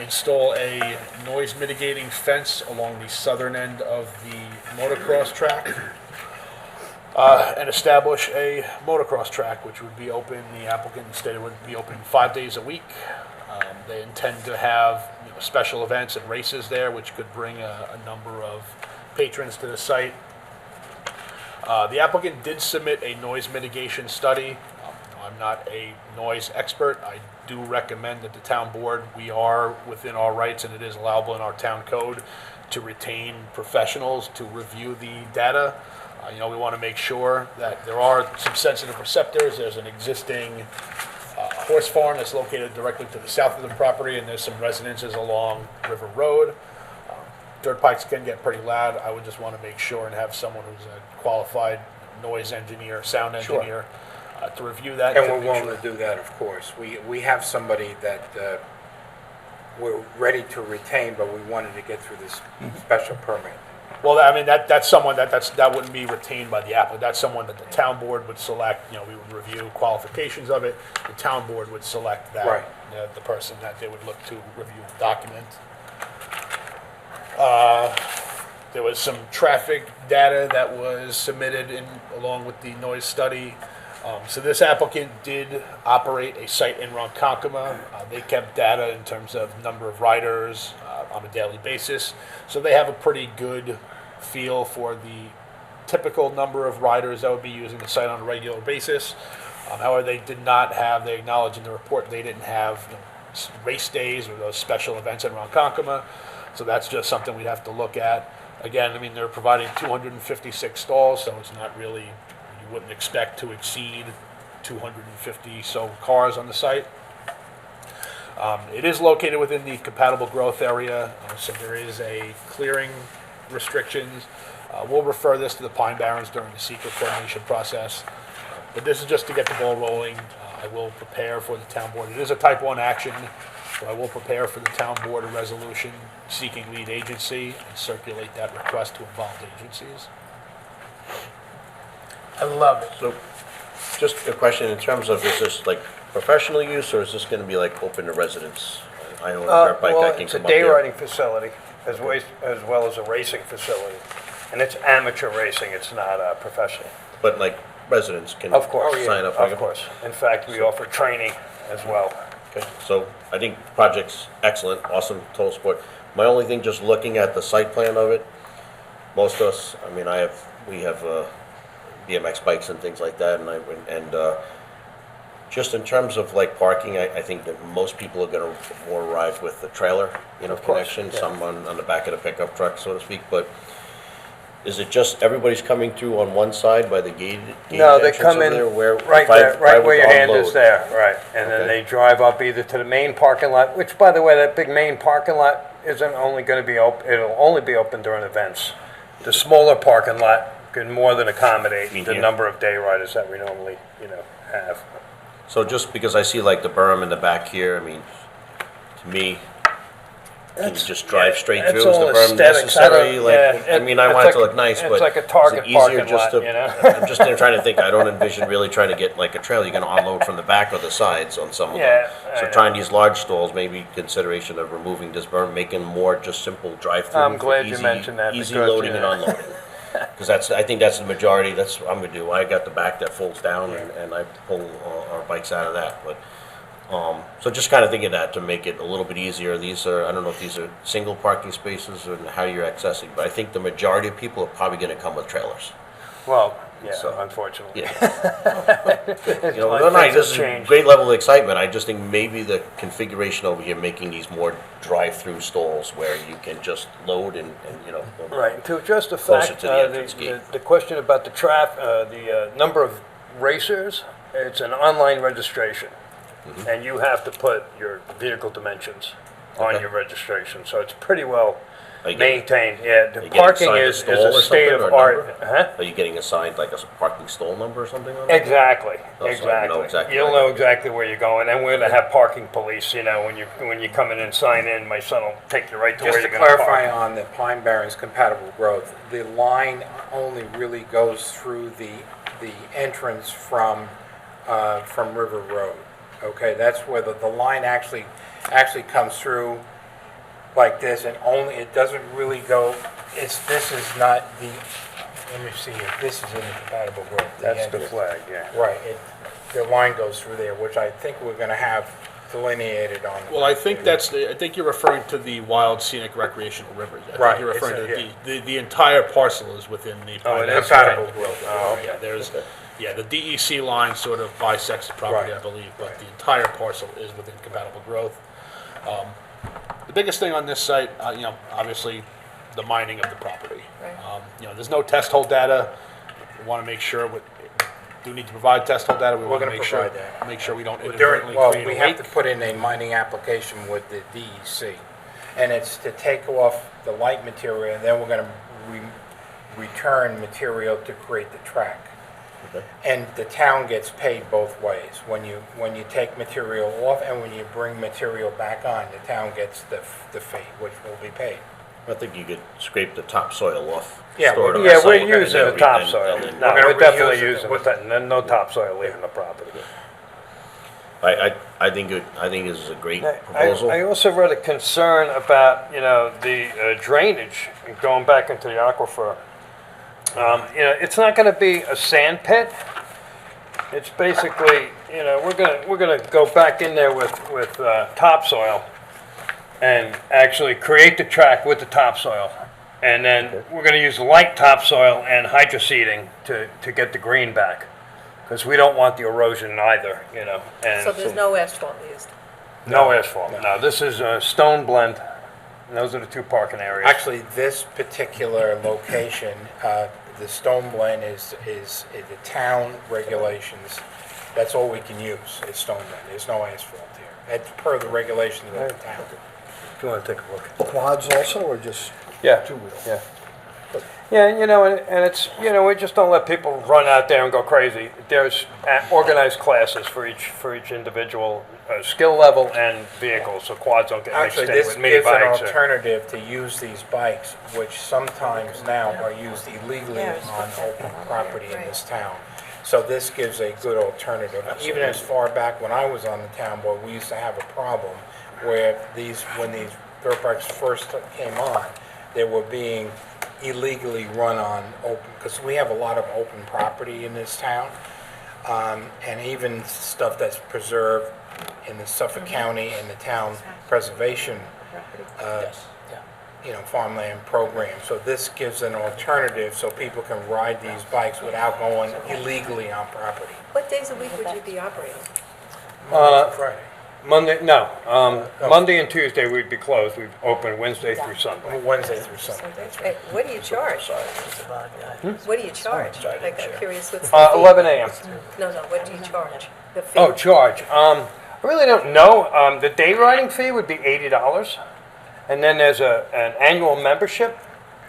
install a noise mitigating fence along the southern end of the motocross track, and establish a motocross track, which would be open, the applicant stated would be open 5 days a week. They intend to have special events and races there, which could bring a number of patrons to the site. The applicant did submit a noise mitigation study. I'm not a noise expert. I do recommend that the town board, we are within our rights, and it is allowable in our town code to retain professionals to review the data. We want to make sure that there are some sensitive receptors. There's an existing horse farm that's located directly to the south of the property, and there's some residences along River Road. Dirt bikes can get pretty loud. I would just want to make sure and have someone who's a qualified noise engineer, sound engineer, to review that. And we're willing to do that, of course. We have somebody that we're ready to retain, but we wanted to get through this special permit. Well, I mean, that's someone that wouldn't be retained by the applicant. That's someone that the town board would select. We would review qualifications of it. The town board would select that, right. The person that they would look to review the document. There was some traffic data that was submitted along with the noise study. So this applicant did operate a site in Ronkonkoma. They kept data in terms of number of riders on a daily basis. So they have a pretty good feel for the typical number of riders that would be using the site on a regular basis. However, they acknowledge in the report they didn't have race days or those special events in Ronkonkoma. So that's just something we'd have to look at. Again, I mean, they're providing 256 stalls, so it's not really, you wouldn't expect to exceed 250 so cars on the site. It is located within the compatible growth area, so there is a clearing restrictions. We'll refer this to the Pine Barrens during the secret coordination process. But this is just to get the ball rolling. I will prepare for the town board. It is a type 1 action, so I will prepare for the town board a resolution seeking lead agency and circulate that request to involved agencies. I love it. So, just a question in terms of, is this like professional use, or is this going to be like open to residents? I own a dirt bike, I can It's a come up day there. riding facility as well as a racing facility. And it's amateur racing, it's not professional. But like residents can Of course, sign up? of course. In fact, we offer training as well. Okay, so I think the project's excellent, awesome, total sport. My only thing, just looking at the site plan of it, most of us, I mean, we have BMX bikes and things like that, and just in terms of like parking, I think that most people are gonna more arrive with the trailer, Of course, connection, yeah. some on the back of the pickup truck, so to speak, but is it just everybody's coming through on one side by the gate No, they entrance come over in there, where right if I- there, if I right were where to your hand is unload? there, right. And then Okay. they drive up either to the main parking lot, which, by the way, that big main parking lot isn't only going to be open, it'll only be open during events. The smaller parking lot can more than accommodate the here? number of day riders that we normally, have. So just because I see like the berm in the back here, I mean, to me, can you just drive straight That's through? Is the all berm aesthetics. I don't- necessary? Like, yeah, I mean, I it's want it to like- look nice, it's but like a is Target it easier parking just lot, to? you know? I'm just there trying to think. I don't envision really trying to get like a trailer. You're going to unload from the back or the sides on some of Yeah, them. I So know. trying these large stalls, maybe consideration of removing this berm, making more just simple drive-through. I'm for glad you easy- mentioned that, Easy because, loading yeah. and unloading. Because I think that's the majority. That's what I'm going to do. I got the back that folds down, and I pull our bikes out of that. But so just kind of thinking that to make it a little bit easier. These are, I don't know if these are single parking spaces or how you're accessing, but I think the majority of people are probably going to come with trailers. Well, yeah, So- unfortunately. Yeah. You know, Like no, no, things this have is changed. great level of excitement. I just think maybe the configuration over here, making these more drive-through stalls where you can just load and you know. Right, to address the Closer fact, to the entrance gate. the question about the number of racers, it's an online registration. And you have to put your vehicle dimensions on Okay. your registration, so it's pretty well Are you getting- maintained. Yeah, are the you getting parking assigned a is stall a or something, state or of a art. number? Huh? Are you getting assigned like a parking stall number or something on it? Exactly, Oh, so you know exactly. exactly You'll where know to- exactly where you're going, and we're gonna have parking police, you know, when you come in and sign in, my son will take you right to Just where to you're gonna clarify park. on the Pine Barrens compatible growth, the line only really goes through the entrance from River Road. Okay, that's where the line actually comes through like this, and only, it doesn't really go, this is not the, let me see here, this is in the compatible growth. That's the entrance. flag, yeah. Right, the line goes through there, which I think we're gonna have delineated on. Well, I think I think you're referring to the wild scenic recreational rivers. I Right, think you're referring it's to the entire parcel is within the. Oh, it is? Compatible Okay. growth. Oh, Yeah, there's, yeah, the DEC line sort of bisects the property, Right. I believe, but the entire parcel is within compatible growth. The biggest thing on this site, you know, obviously, the mining of the property. Right. You know, there's no test hole data. We want to make sure, we do need to provide test hole data. We We're want to gonna make sure, provide that. make sure we don't During, inadvertently well, create we a have to leak. put in a mining application with the DEC, and it's to take off the light material, and then we're gonna return material to create the track. Okay. And the town gets paid both ways. When you take material off and when you bring material back on, the town gets the fee, which will be paid. I think you could scrape the topsoil off. Yeah, store it on Yeah, site, we're and using then the re- topsoil. and then- No, We're gonna we're definitely reuse it. using it, no topsoil leaving the property. I think this is a great proposal. I also read a concern about, you know, the drainage going back into the aquifer. You know, it's not gonna be a sand pit. It's basically, you know, we're gonna go back in there with topsoil and actually create the track with the topsoil. And then we're gonna use light topsoil and hydroseeding to get the green back. Because we don't want the erosion either, you know, and. So there's no asphalt used? No asphalt, no, this is a stone blend, and those are the two parking areas. Actually, this particular location, the stone blend is the town regulations. That's all we can use, is stone blend. There's no asphalt here. It's per the regulations of the town. If you want to take a look. Quads also, or just Yeah, two-wheel? yeah. Yeah, you know, and it's, you know, we just don't let people run out there and go crazy. There's organized classes for each individual skill level and vehicle, so quads don't get mixed Actually, in this with mini gives an bikes. alternative to use these bikes, which sometimes now are used illegally on open property in this town. So this gives a good alternative. Even as far back when I was on the town board, we used to have a problem where when these dirt bikes first came on, they were being illegally run on open, because we have a lot of open property in this town, and even stuff that's preserved in the Suffolk County and the town preservation, you know, farmland program. So this gives an alternative so people can ride these bikes without going illegally on property. What days a week would you be operating? Monday to Friday. Monday and Tuesday we'd be closed, we'd open Wednesday through Sunday. Wednesday through Sunday, that's right. Hey, what do you charge? What do you charge? Like, I'm curious, what's the fee? 11 a.m. No, what do you charge? The fee? Oh, charge. I really don't know. The day riding fee would be $80, and then there's an annual membership.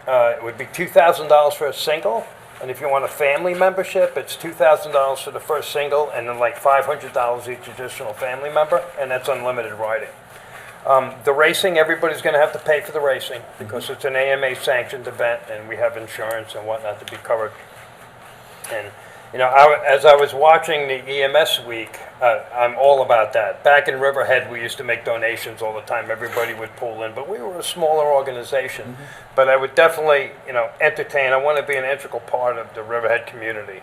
It would be $2,000 for a single, and if you want a family membership, it's $2,000 for the first single, and then like $500 each additional family member, and that's unlimited riding. The racing, everybody's going to have to pay for the racing because it's an AMA sanctioned event and we have insurance and whatnot to be covered. And, you know, as I was watching the EMS week, I'm all about that. Back in Riverhead, we used to make donations all the time. Everybody would pull in, but we were a smaller organization. But I would definitely, you know, entertain. I want to be an integral part of the Riverhead community.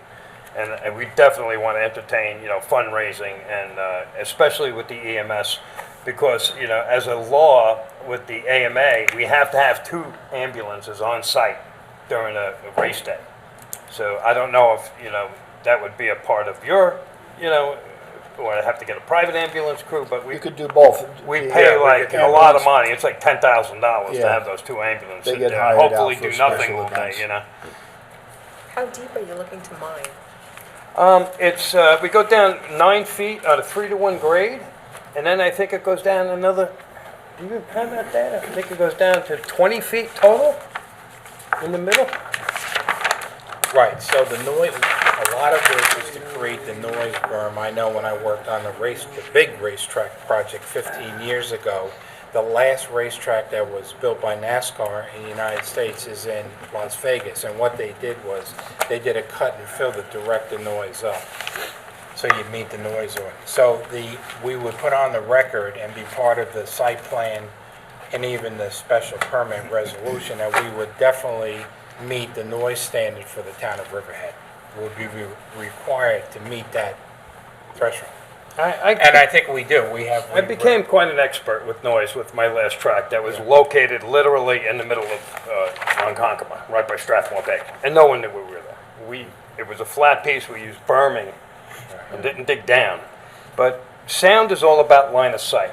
And we definitely want to entertain, you know, fundraising, and especially with the EMS, because, you know, as a law with the AMA, we have to have 2 ambulances on site during a race day. So I don't know if, you know, that would be a part of your, you know, or I have to get a private ambulance crew, but we You could do both. we pay like a lot of money. It's like $10,000 to Yeah. have those 2 ambulances They get there. hired out Hopefully for do nothing special all day, events. you know. How deep are you looking to mine? It's we go down 9 feet on a 3-to-1 grade, and then I think it goes down another. Do you have that data? I think it goes down to 20 feet total in the middle. Right, so the noise, a lot of this is to create the noise berm. I know when I worked on the big racetrack project 15 years ago, the last racetrack that was built by NASCAR in the United States is in Las Vegas. And what they did was, they did a cut and fill to direct the noise up. So you meet the noise ordinance. So we would put on the record and be part of the site plan and even the special permit resolution that we would definitely meet the noise standard for the town of Riverhead. Would be required to meet that threshold. And I think we do. I became quite an expert with noise with my last track that was located literally in the middle of Ronkonkoma, right by Strathmore Bay, and no one knew we were there. It was a flat piece. We used berming and didn't dig down. But sound is all about line of sight.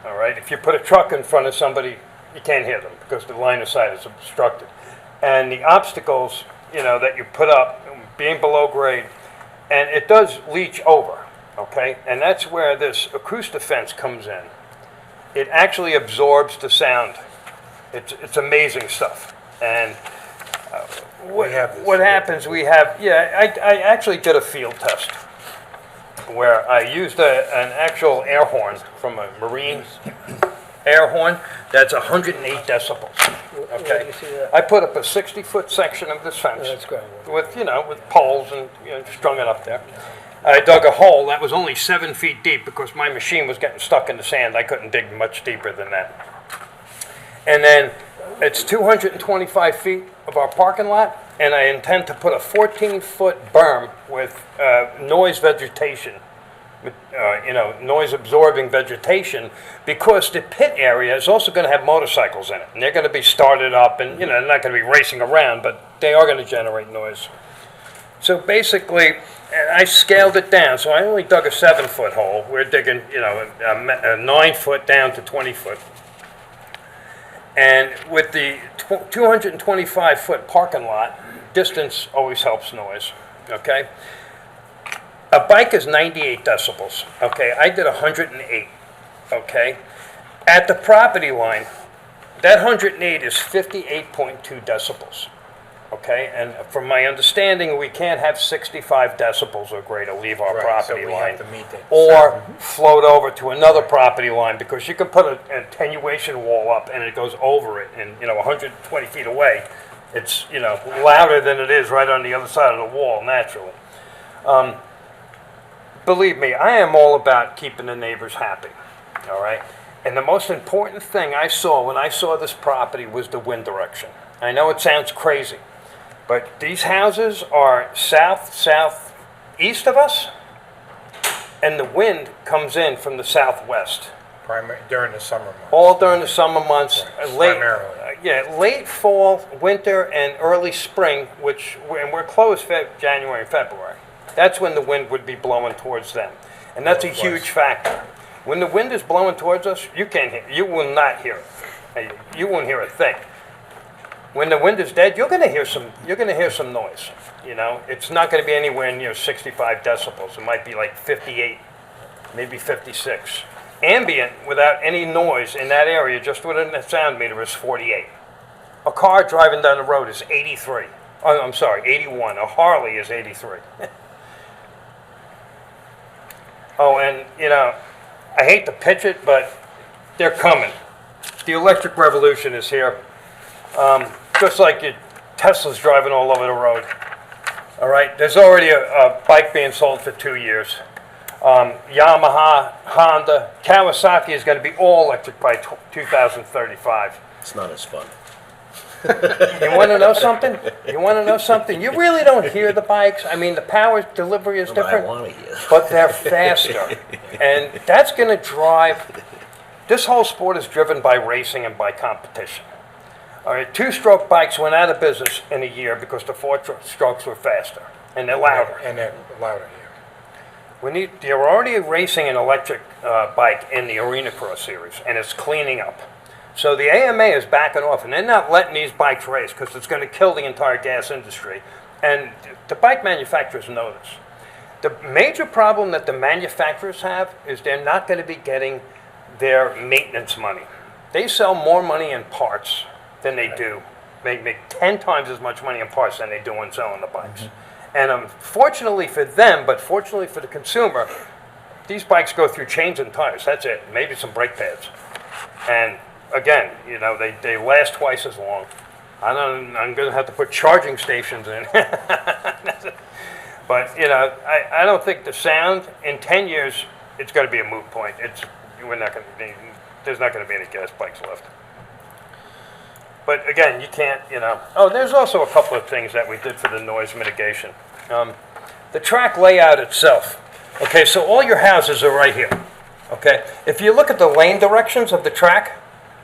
All right. If you put a truck in front of somebody, you can't hear them because the line of sight is obstructed. And the obstacles, you know, that you put up, being below grade, and it does leach over. Okay, and that's where this acoustifence comes in. It actually absorbs the sound. It's amazing stuff. And what happens, I actually did a field test where I used an actual air horn from a Marine air horn that's 108 decibels. Okay, I put up a 60-foot section of this fence with, you know, with poles and, you know, strung it up there. I dug a hole that was only 7 feet deep because my machine was getting stuck in the sand. I couldn't dig much deeper than that. And then it's 225 feet of our parking lot, and I intend to put a 14-foot berm with noise vegetation, you know, noise-absorbing vegetation, because the pit area is also going to have motorcycles in it, and they're going to be started up, and, you know, they're not going to be racing around, but they are going to generate noise. So basically, I scaled it down. So I only dug a 7-foot hole. We're digging, you know, a 9-foot down to 20 foot. And with the 225-foot parking lot, distance always helps noise. Okay. A bike is 98 decibels. Okay. I did 108. Okay. At the property line, that 108 is 58.2 decibels. Okay, and from my understanding, we can't have 65 decibels or greater leave our property line, or float over to another property line, because you can put an attenuation wall up and it goes over it, and, you know, 120 feet away, it's, you know, louder than it is right on the other side of the wall naturally. Believe me, I am all about keeping the neighbors happy. All right, and the most important thing I saw when I saw this property was the wind direction. I know it sounds crazy, but these houses are southeast of us, and the wind comes in from the southwest. During the summer months. All during the summer months. Primarily. Late fall, winter, and early spring, and we're closed January and February. That's when the wind would be blowing towards them. And that's a huge factor. When the wind is blowing towards us, you will not hear it. You won't hear a thing. When the wind is dead, you're going to hear some noise. You know, it's not going to be anywhere near 65 decibels. It might be like 58, maybe 56. Ambient, without any noise in that area, just within the sound meter, is 48. A car driving down the road is 83. Oh, I'm sorry, 81. A Harley is 83. Oh, and, you know, I hate to pitch it, but they're coming. The electric revolution is here. Just like Tesla's driving all over the road. All right, there's already a bike being sold for 2 years. Yamaha, Honda, Kawasaki is going to be all electric by 2035. It's not as fun. You want to know something? You want to know something? You really don't hear the bikes. I mean, the power delivery is But I different, want to hear. but they're faster. And that's going to drive, this whole sport is driven by racing and by competition. All right, two-stroke bikes went out of business in a year because the four-strokes were faster and they're louder. And they're louder, yeah. You're already racing an electric bike in the Arena Cross series, and it's cleaning up. So the AMA is backing off, and they're not letting these bikes race because it's going to kill the entire gas industry. And the bike manufacturers know this. The major problem that the manufacturers have is they're not going to be getting their maintenance money. They sell more money in parts than they do. They make 10 times as much money in parts than they do in selling the bikes. Mm-hmm. And unfortunately for them, but fortunately for the consumer, these bikes go through chains and tires. That's it. Maybe some brake pads. And again, you know, they last twice as long. I'm going to have to put charging stations in. But, you know, I don't think the sound, in 10 years, it's going to be a moot point. There's not going to be any gas bikes left. But again, you can't, you know. Oh, there's also a couple of things that we did for the noise mitigation. The track layout itself. Okay, so all your houses are right here. Okay, if you look at the lane directions of the track,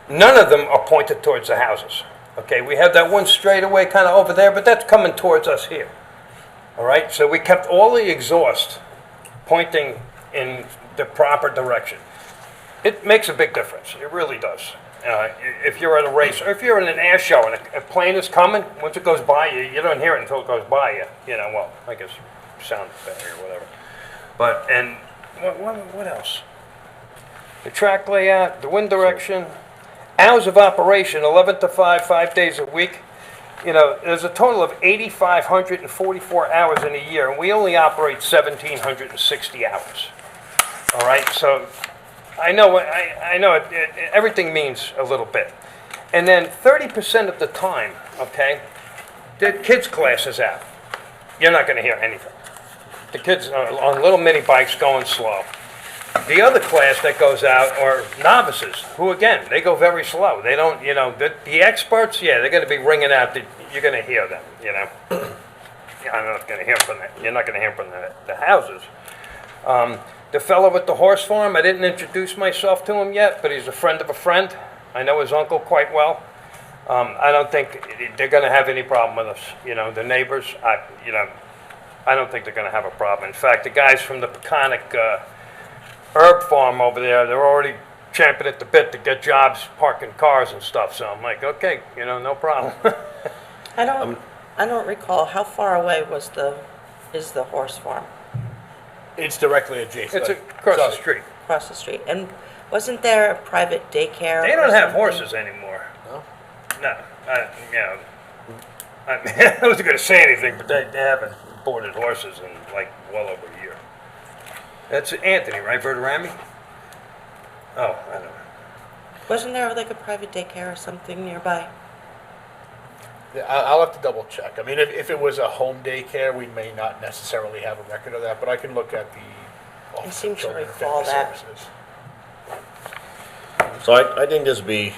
none of them are pointed towards the houses. Okay, we have that one straightaway kind of over there, but that's coming towards us here. All right, so we kept all the exhaust pointing in the proper direction. It makes a big difference. It really does. If you're at a race, or if you're in an air show and a plane is coming, once it goes by you, you don't hear it until it goes by you. You know, well, I guess sound better or whatever. But, and what else? The track layout, the wind direction, hours of operation, 11 to 5, 5 days a week. You know, there's a total of 8,544 hours in a year, and we only operate 1,760 hours. All right, so I know everything means a little bit. And then 30% of the time, okay, the kids' class is out. You're not going to hear anything. The kids are on little mini bikes going slow. The other class that goes out are novices, who again, they go very slow. They don't, you know, the experts, yeah, they're going to be ringing out, you're going to hear them, you know. I'm not going to hear from them. You're not going to hear from the houses. The fellow with the horse farm, I didn't introduce myself to him yet, but he's a friend of a friend. I know his uncle quite well. I don't think they're going to have any problem with us. You know, the neighbors, I don't think they're going to have a problem. In fact, the guys from the Peconic herb farm over there, they're already champing at the bit to get jobs parking cars and stuff. So I'm like, okay, you know, no problem. I don't recall, how far away is the horse farm? It's directly adjacent. It's across the street. Across the street. And wasn't there a private daycare? They don't have horses anymore. No? No. You know, I wasn't going to say anything, but they haven't boarded horses in like well over a year. That's Anthony, right, Verderami? Oh, I don't know. Wasn't there like a private daycare or something nearby? Yeah, I'll have to double check. I mean, if it was a home daycare, we may not necessarily have a record of that, but I can look at the I Office seem of to Children and recall Family that. Services. So I think this would be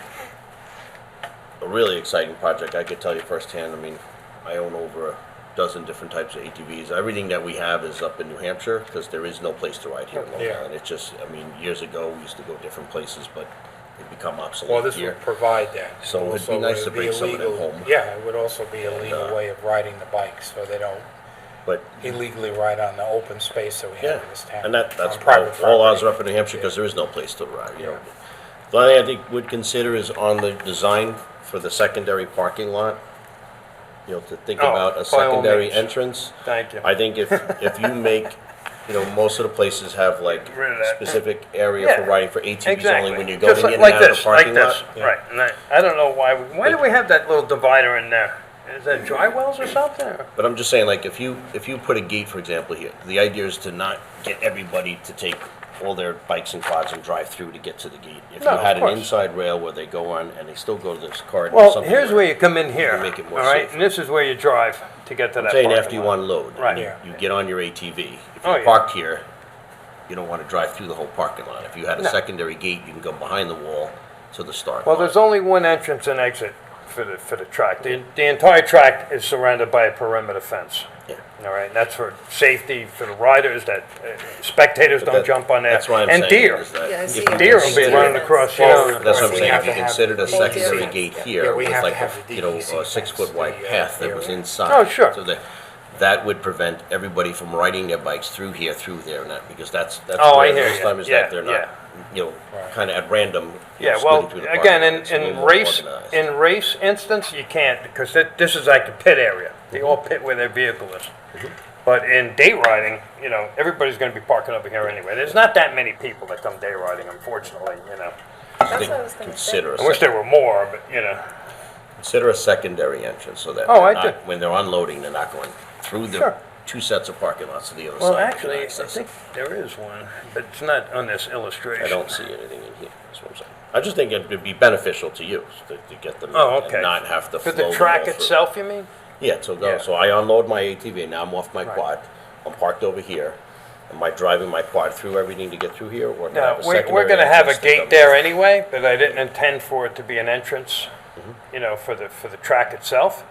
a really exciting project. I could tell you firsthand. I mean, I own over a dozen different types of ATVs. Everything that we have is up in New Hampshire because there is no place to ride here in Long Yeah. Island. It's just, I mean, years ago we used to go different places, but they become obsolete Well, this here. would provide that. So it'd be Also, nice to be bring a some of them legal- home. Yeah, it would also be a And, legal way of riding the bikes, so they don't But illegally ride on the open space that we have yeah, in this town. and that's on private all ours property. are up in New Hampshire because there is no place to ride. You know, the only thing I think would consider is on the design for the secondary parking lot. You know, to think Oh, about a by all secondary means. entrance. Thank you. I think if you make, you know, most of the places have like Get rid of that. specific area for Yeah. riding for ATVs Exactly. only when you're Just going in like and out of this, the parking like lot. this. Right. And I don't know why do we have that little divider in there? Is that dry wells or something? Or? But I'm just saying, like, if you put a gate, for example, here, the idea is to not get everybody to take all their bikes and quads and drive through to get to the gate. If No, you had of an course. inside rail where they go on and they still go to this card. Well, something here's where you come in here, make it more all right? safe. And this is where you drive to get to I'm that saying parking after you lot. unload, Right. and you get on your ATV. If Oh, you're yeah. parked here, you don't want to drive through the whole parking lot. If you had a No. secondary gate, you can go behind the wall to the start. Well, there's only one entrance and exit for the track. The entire track is surrounded by a perimeter fence. Yeah. All right, and that's for safety for the riders, that spectators But don't jump on there. That's why I'm and saying deer. is that Yeah, I if see. you Deer will be consider- running across, you Well, know. That's what I'm We saying, have if you to have considered a the secondary DEC. gate Yeah, here we with have like, to have the you know, DEC a 6-foot fence, wide the, path that was area. inside. Oh, sure. So that would prevent everybody from riding their bikes through here, through there, and that, because that's Oh, I where hear most you. time is Yeah, that they're yeah. not, you know, kind of at random. you Yeah, know, well, splitting through the parking again, lot. It's a little more organized. in race instance, you can't, because this is like a pit area. They all pit where their vehicle is. But in day riding, you know, everybody's gonna be parking over here anyway. There's not that many people that come day riding, unfortunately, you know. I That's think what I was gonna say. consider a I wish there were more, but, you know. Consider a secondary entrance so that Oh, they're I not- do. when they're unloading, they're not going through the Sure. two sets of parking lots to the other side. Well, They can actually, I access think it. there is one, but it's not on this illustration. I don't see anything in here, that's what I'm saying. I just think it would be beneficial to you to get them in Oh, okay. and not have to For flow the track all through. itself, you mean? Yeah, so Yeah. so I unload my ATV, now I'm off my Right. quad, I'm parked over here. Am I driving my quad through everything to get through here, or do I No, have a we're secondary gonna have a entrance that gate comes- there anyway, but I didn't intend for it to be an entrance, you know, for the track itself.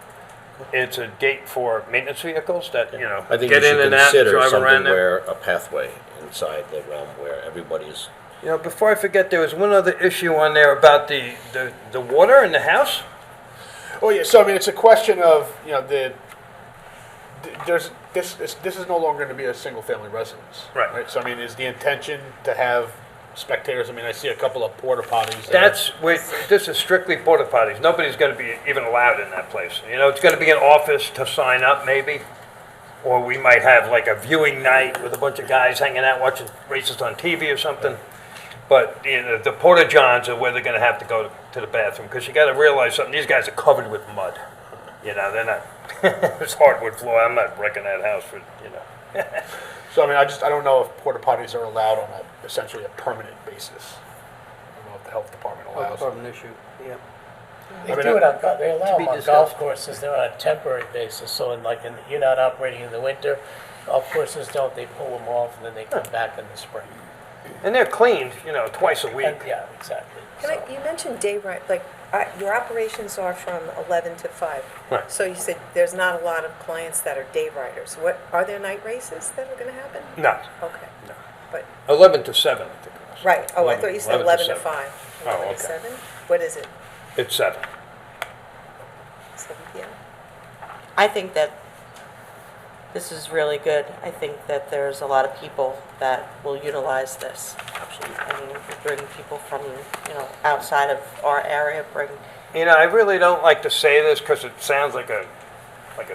It's a gate for maintenance vehicles that, you know, I think you get in should and out and consider drive around something there. where a pathway inside the realm where everybody's, You know, before I forget, there was one other issue on there about the water in the house. Oh, yeah, so I mean, it's a question of, you know, this is no longer going to be a single-family residence. Right. So I mean, is the intention to have spectators? I mean, I see a couple of porta potties there. This is strictly porta potties. Nobody's gonna be even allowed in that place. You know, it's gonna be an office to sign up maybe. Or we might have like a viewing night with a bunch of guys hanging out watching races on TV or something. But, you know, the porta johns are where they're gonna have to go to the bathroom, because you gotta realize something, these guys are covered with mud. You know, they're not, it's hardwood floor, I'm not wrecking that house for, you know. So I mean, I don't know if porta potties are allowed on essentially a permanent basis. I don't know if the health department allows. issue, yeah. They I mean, do it on, they allow be them on discussed. golf courses, they're on a temporary basis, so you're not operating in the winter. Golf courses don't, they pull them off and then they come back in the spring. And they're cleaned, you know, twice a week. And, yeah, exactly. So- You mentioned day ride, like, your operations are from 11 to 5. Right. So you said there's not a lot of clients that are day riders. Are there night races that are going to happen? No, Okay. no. But, 11 to 7, I think it was. right, oh, I thought you said 11 to 7. 5. Oh, 11 to okay. 7? What is it, It's 7. 7 PM? I think that this is really good. I think that there's a lot of people that will utilize this. Absolutely. I mean, we bring people from, you know, outside of our area, bring, You know, I really don't like to say this because it sounds like a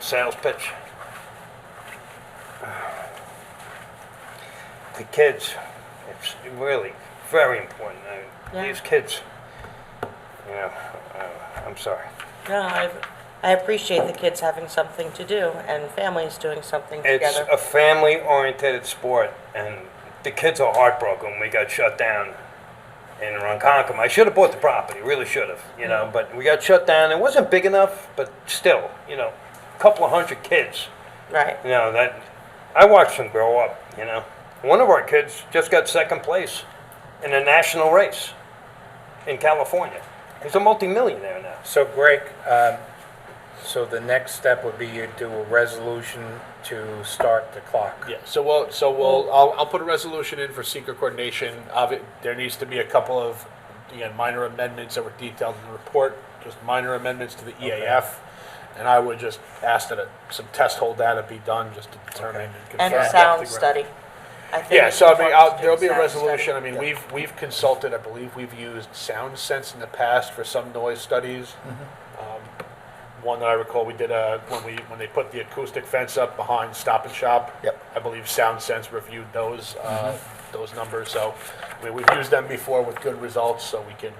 sales pitch. The kids, it's really very important. Yeah. These kids, you know, I'm sorry. no, I appreciate the kids having something to do and families doing something It's together. a family-oriented sport, and the kids are heartbroken when we got shut down in Ronkonkoma. I should have bought the property, really should have, you know, but we got shut down. It wasn't big enough, but still, you know, a couple of hundred kids. Right. You know, that I watched them grow up, you know. One of our kids just got second place in a national race in California. He's a multimillionaire now. So Greg, so the next step would be you do a resolution to start the clock. Yeah, I'll put a resolution in for seeker coordination. There needs to be a couple of, again, minor amendments that were detailed in the report, just minor amendments to the EAF. And I would just ask that some test hole data be done just to determine and confirm. And a sound study. I think Yeah, it's so I mean, important to do there'll be a sound resolution. I study. mean, we've consulted, I believe we've used Sound Sense in the past for some noise studies. One that I recall, we did when they put the acoustic fence up behind Stop and Shop. Yep. I believe Sound Sense reviewed those numbers. So, I mean, we've used them before with good results, so we can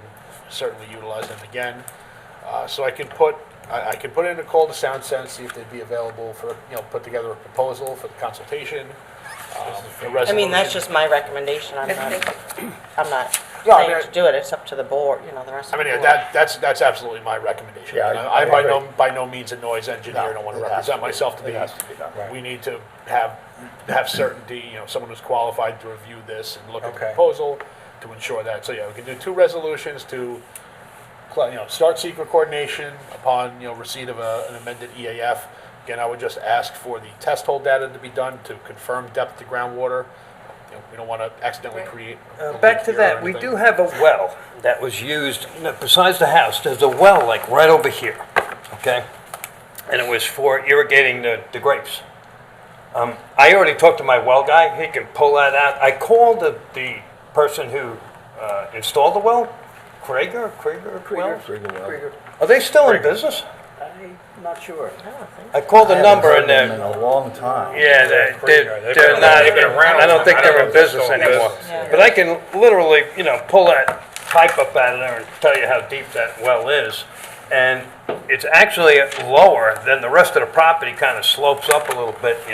certainly utilize them again. So I can put in a call to Sound Sense, see if they'd be available for, put together a proposal for the consultation. I mean, that's just my recommendation. I'm not No, I saying mean, to do it. It's up to the board, the rest I of the mean, board. that's absolutely my recommendation. Yeah, I I by agree. by no means a noise engineer, I don't want to it has to represent be. myself to be. It has to be done. Right. We need to have certainty, someone who's qualified to review this and look at the Okay. proposal to ensure that. So, yeah, we can do 2 resolutions to, start secret coordination upon, receipt of an amended EAF. Again, I would just ask for the test hole data to be done to confirm depth to groundwater. We don't want to accidentally create. a Back leak to here or that, we anything. do have a well that was used, besides the house, there's a well like right over here, okay? And it was for irrigating the grapes. I already talked to my well guy, he can pull that out. I called the person who installed the well, Krieger Well? Krieger. Are they still in business? I'm not sure. I called the number and in they're, a long time. yeah, Krieger. They've they're been not, around. I don't think I don't they're know in if they're business still in anymore. business. But I can literally, pull that pipe up out of there and tell you how deep that well is. And it's actually lower than the rest of the property, kind of slopes up a little bit, So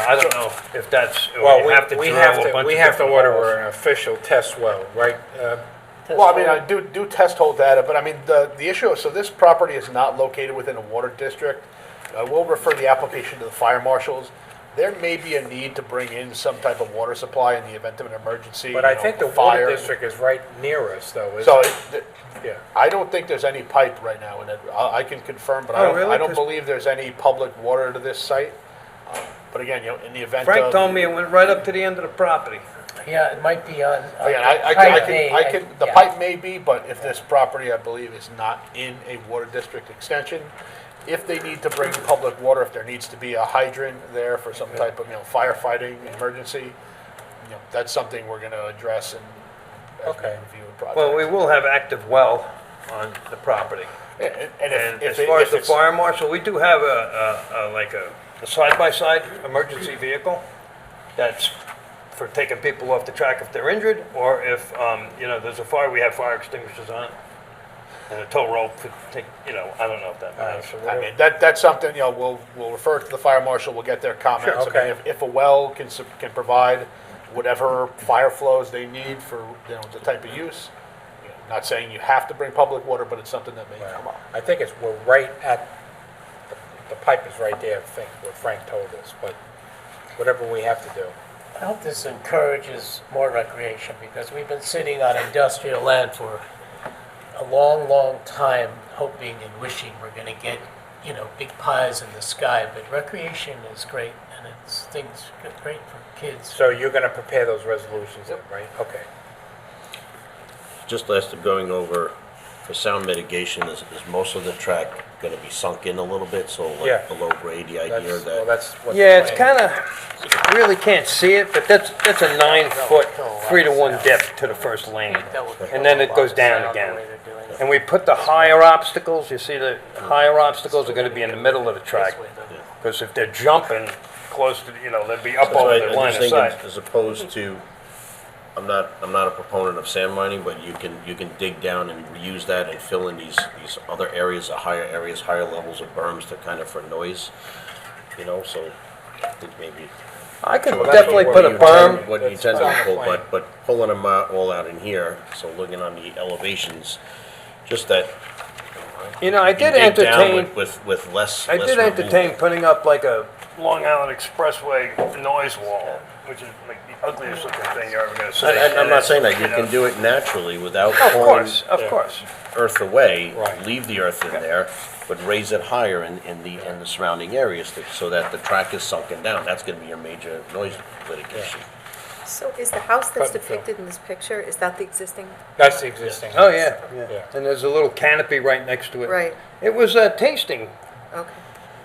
I don't know if that's, or Well, you have to we drill have a to, bunch we of have to different order holes. an official test well, right? Well, I mean, I do test hole data, but I mean, the issue, so this property is not located within a water district. We'll refer the application to the fire marshals. There may be a need to bring in some type of water supply in the event of an emergency. But I think the fire. water district is right near us, though, isn't So, it? Yeah. I don't think there's any pipe right now in it. I can confirm, but Oh, really? I don't 'Cause- believe there's any public water to this site. But again, in the event Frank of. told me it went right up to the end of the property. Yeah, it might be on. Again, I can, the pipe may be, but if this property, I believe, is not in a water district extension, if they need to bring public water, if there needs to be a hydrant there for some type of, firefighting emergency, that's something we're gonna address and as we Okay. review the project. Well, we will have active well on the property. And And if as far as the it's- fire marshal, we do have a side-by-side emergency vehicle that's for taking people off the track if they're injured, or if, there's a fire, we have fire extinguishers on it. And a tow rope could take, I don't know if that matters. I mean, that's something, we'll refer to the fire marshal, we'll get their comments. Sure, okay. I mean, if a well can provide whatever fire flows they need for, the type of use, not saying you have to bring public water, but it's something that may come up. I think we're right at, the pipe is right there, I think, what Frank told us, but whatever we have to do. I hope this encourages more recreation, because we've been sitting on industrial land for a long, long time, hoping and wishing we're gonna get, big pies in the sky, but recreation is great, and things are great for kids. So you're gonna prepare those resolutions, then, right? Okay. Just last going over, for sound mitigation, is most of the track gonna be sunk in a little bit, so Yeah. like below grade, the idea Well, that, that's what. Yeah, it's kind of, you really can't see it, but that's a 9-foot, 3-to-1 dip to the first lane. And then it goes down again. And we put the higher obstacles, you see the higher obstacles are gonna be in the middle of the track. Because if they're jumping close to, they'd be up so over the I'm line just of thinking, sight. as opposed to, I'm not a proponent of sand mining, but you can dig down and reuse that and fill in these other areas, higher levels of berms to kind of for noise, so I think maybe. I could Well, definitely what put a you berm, intend- What you That's intend to on the pull, plan. but pulling them all out in here, so looking on the elevations, just that. I you did dig down entertain. with less. I did removal. entertain putting up like a Long Island Expressway noise wall, which is like the ugliest looking thing you're ever gonna see. And I'm not saying that, you can do it naturally without Of pulling course, of course. earth away, Right. leave the earth in there, but raise it higher in the surrounding areas so that the track is sunken down. That's gonna be your major noise litigation. So is the house that's Cut and fill. depicted in this picture, is that the existing? That's the existing. Oh, yeah, yeah. Yeah. And there's a little canopy right next to it. Right. It was a tasting Okay.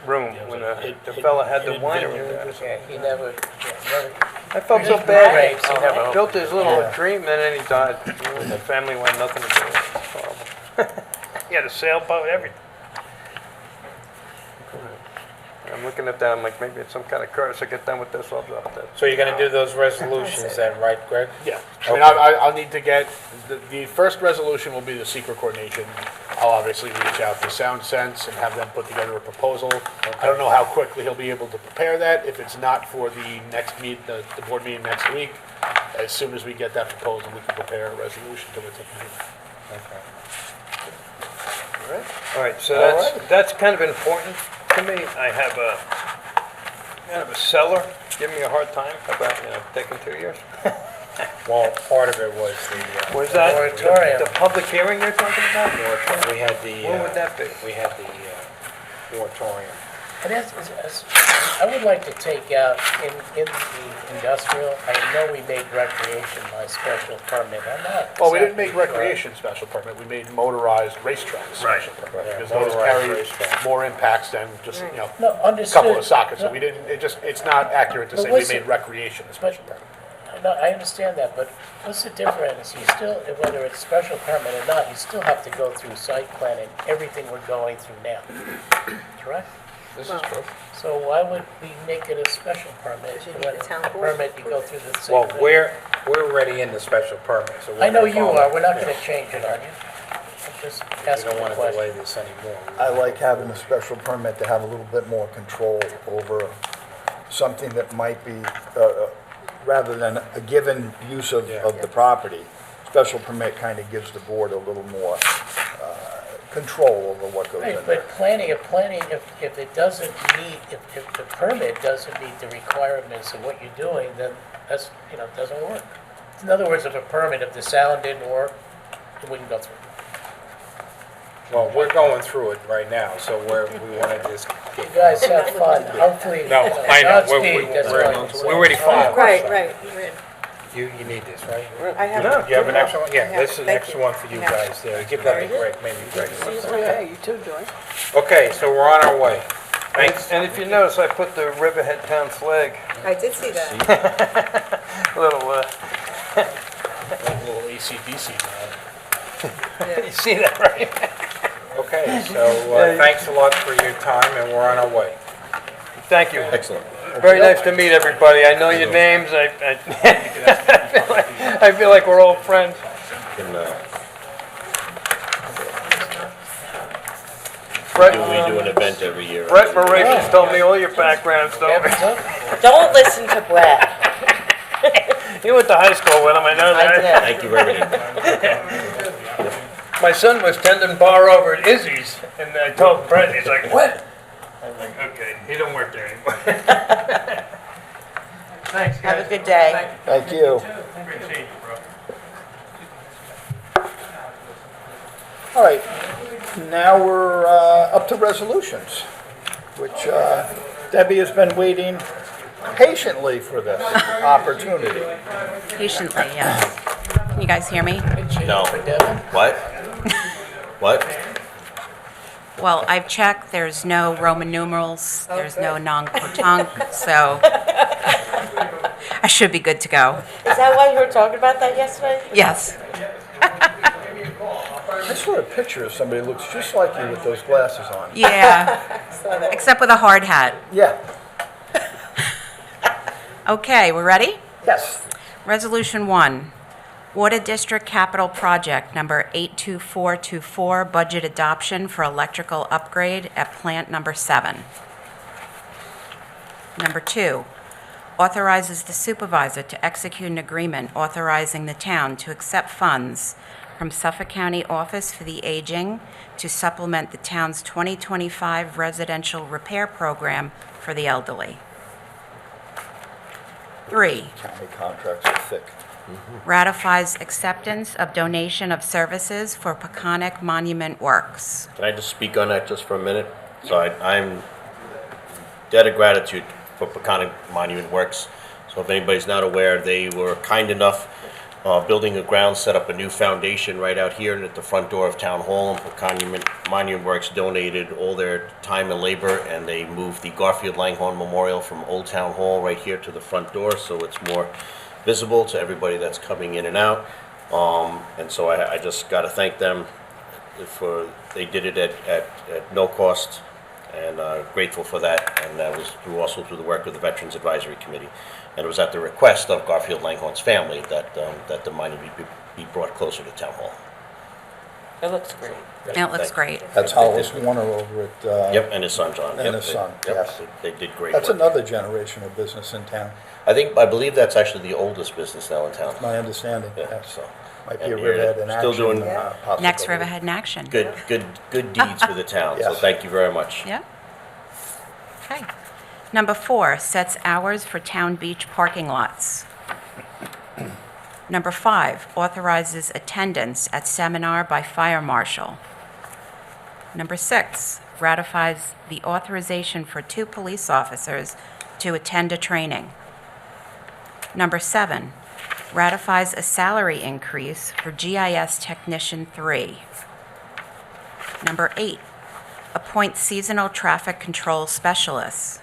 room when the fella had the winery there. Yeah, he never. I felt so Grapes, bad. he never He built his little dream and then he died. The family wanted nothing to do with it. It's horrible. He had a sailboat, everything. I'm looking at that, I'm like, maybe it's some kind of curse. I get done with this, I'll drop that. So you're gonna do those resolutions then, right, Greg? Yeah. I mean, I'll need to get, the first resolution will be the secret coordination. I'll obviously reach out to Sound Sense and have them put together a proposal. I don't know how quickly he'll be able to prepare that. If it's not for the next the board meeting next week, as soon as we get that proposal, we can prepare a resolution to the meeting. Okay. All right? All right, so All that's kind of important to me. I have a kind of a seller giving me a hard time about, taking 2 years. Well, part of it was Was that moratorium. the public hearing you're talking about? we had the. When would that be? We had the moratorium. And I would like to take out, in the industrial, I know we made recreation by special permit. I'm not. Well, we didn't make exactly sure. recreation special permit, we made motorized racetracks special permit. Yeah, Because those motorized carry racetrack. more impacts than just, No, a understood. couple of sockets. So No, we didn't, it's not accurate to But say we what's made it- recreation a special permit. No, I understand that, but what's the difference? You still, whether it's special permit or not, you still have to go through site plan and everything we're going through now. Correct? This is true. So why would we make it a special permit? You need When the town a board. permit, you go through the same Well, thing. we're already in the special permit, so we're I know gonna you follow- are, we're not gonna change it, are you? I'm just We asking don't a want to delay question. this anymore. I like having a special permit to have a little bit more control over something that might be, rather than a given use of the property. Special permit kind of gives the board a little more control over what goes in Right, there. but planning, if it doesn't meet, if the permit doesn't meet the requirements of what you're doing, then that's, it doesn't work. In other words, if the sound didn't work, it wouldn't go through. Well, we're going through it right now, so we want to just You get. guys have fun, hopefully. No, I know, Godspeed, that's fine. we already filed. Right. You need this, right? I have. You have an extra one? Yeah, Yeah, this is an thank extra you. one for you Yeah. guys there. Give that to Greg, maybe Greg. Okay, you too, Joy. Okay, so we're on our way. Thanks. And if you notice, I put the Riverhead town flag, I did see that. little, A little AC/DC now. you see that, right? Okay, so thanks a lot for your time, and we're on our way. Thank you. Excellent. Very nice to meet everybody. I know your names. I I feel like we're old friends. And, Brett, we do an event every year. Brett Moravian told me all your background stuff. Don't listen to Brett. You went to high school with him, I know that. Thank you very much. My son was tending bar over at Izzy's, and I told Brett, he's like, what? I'm like, okay, he don't work there anymore. Thanks, guys. Have a good day. Thank you. Great seeing you, bro. All right, now we're up to resolutions, which Debbie has been waiting patiently for this opportunity. Patiently, yes. Can you guys hear me? No. What? What? Well, I've checked, there's no Roman numerals, there's no non-protonc, so I should be good to go. Is that why you were talking about that yesterday? Yes. I saw a picture of somebody who looks just like you with those glasses on. Yeah, except with a hard hat. Yeah. Okay, we're ready? Yes. Resolution 1, Water District Capital Project Number 82424, budget adoption for electrical upgrade at Plant Number 7. Number 2, authorizes the supervisor to execute an agreement authorizing the town to accept funds from Suffolk County Office for the Aging to supplement the town's 2025 residential repair program for the elderly. 3, County contracts are thick. ratifies acceptance of donation of services for Peconic Monument Works. Can I just speak on that just for a minute? So I'm debt of gratitude for Peconic Monument Works. So if anybody's not aware, they were kind enough building a ground, set up a new foundation right out here at the front door of Town Hall, and Peconic Monument Works donated all their time and labor, and they moved the Garfield Langhorne Memorial from Old Town Hall right here to the front door, so it's more visible to everybody that's coming in and out. And so I just got to thank them for, they did it at no cost. and grateful for that. And that was also through the work of the Veterans Advisory Committee. And it was at the request of Garfield Langhorne's family that the money be brought closer to Town Hall. It looks great. It looks great. That's Hollis Warner over at, Yep, and his son John. and Yep, his they- son, yep, yes. They did great That's work. another generation of business in town, I believe that's actually the oldest business now in town. my understanding, Yeah, yes. so. Might be a And you're Riverhead in still action. doing possibility. Next Riverhead in action. Good deeds for the town, so Yes. thank you very much. Yep. Okay. Number 4, sets hours for town beach parking lots. Number 5, authorizes attendance at seminar by fire marshal. Number 6, ratifies the authorization for 2 police officers to attend a training. Number 7, ratifies a salary increase for GIS Technician 3. Number 8, appoints seasonal traffic control specialists.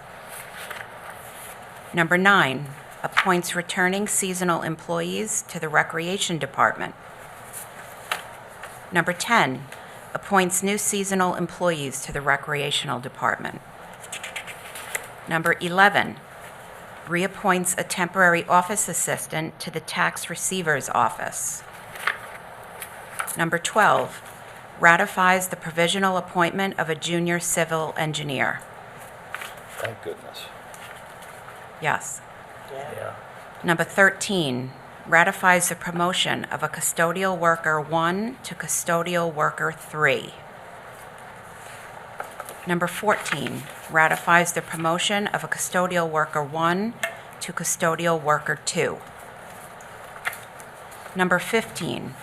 Number 9, appoints returning seasonal employees to the Recreation Department. Number 10, appoints new seasonal employees to the Recreational Department. Number 11, reappoints a temporary office assistant to the Tax Receiver's Office. Number 12, ratifies the provisional appointment of a junior civil engineer. Thank goodness. Yes. Yeah. Number 13, ratifies the promotion of a custodial worker 1 to custodial worker 3. Number 14, ratifies the promotion of a custodial worker 1 to custodial worker 2. Number 15,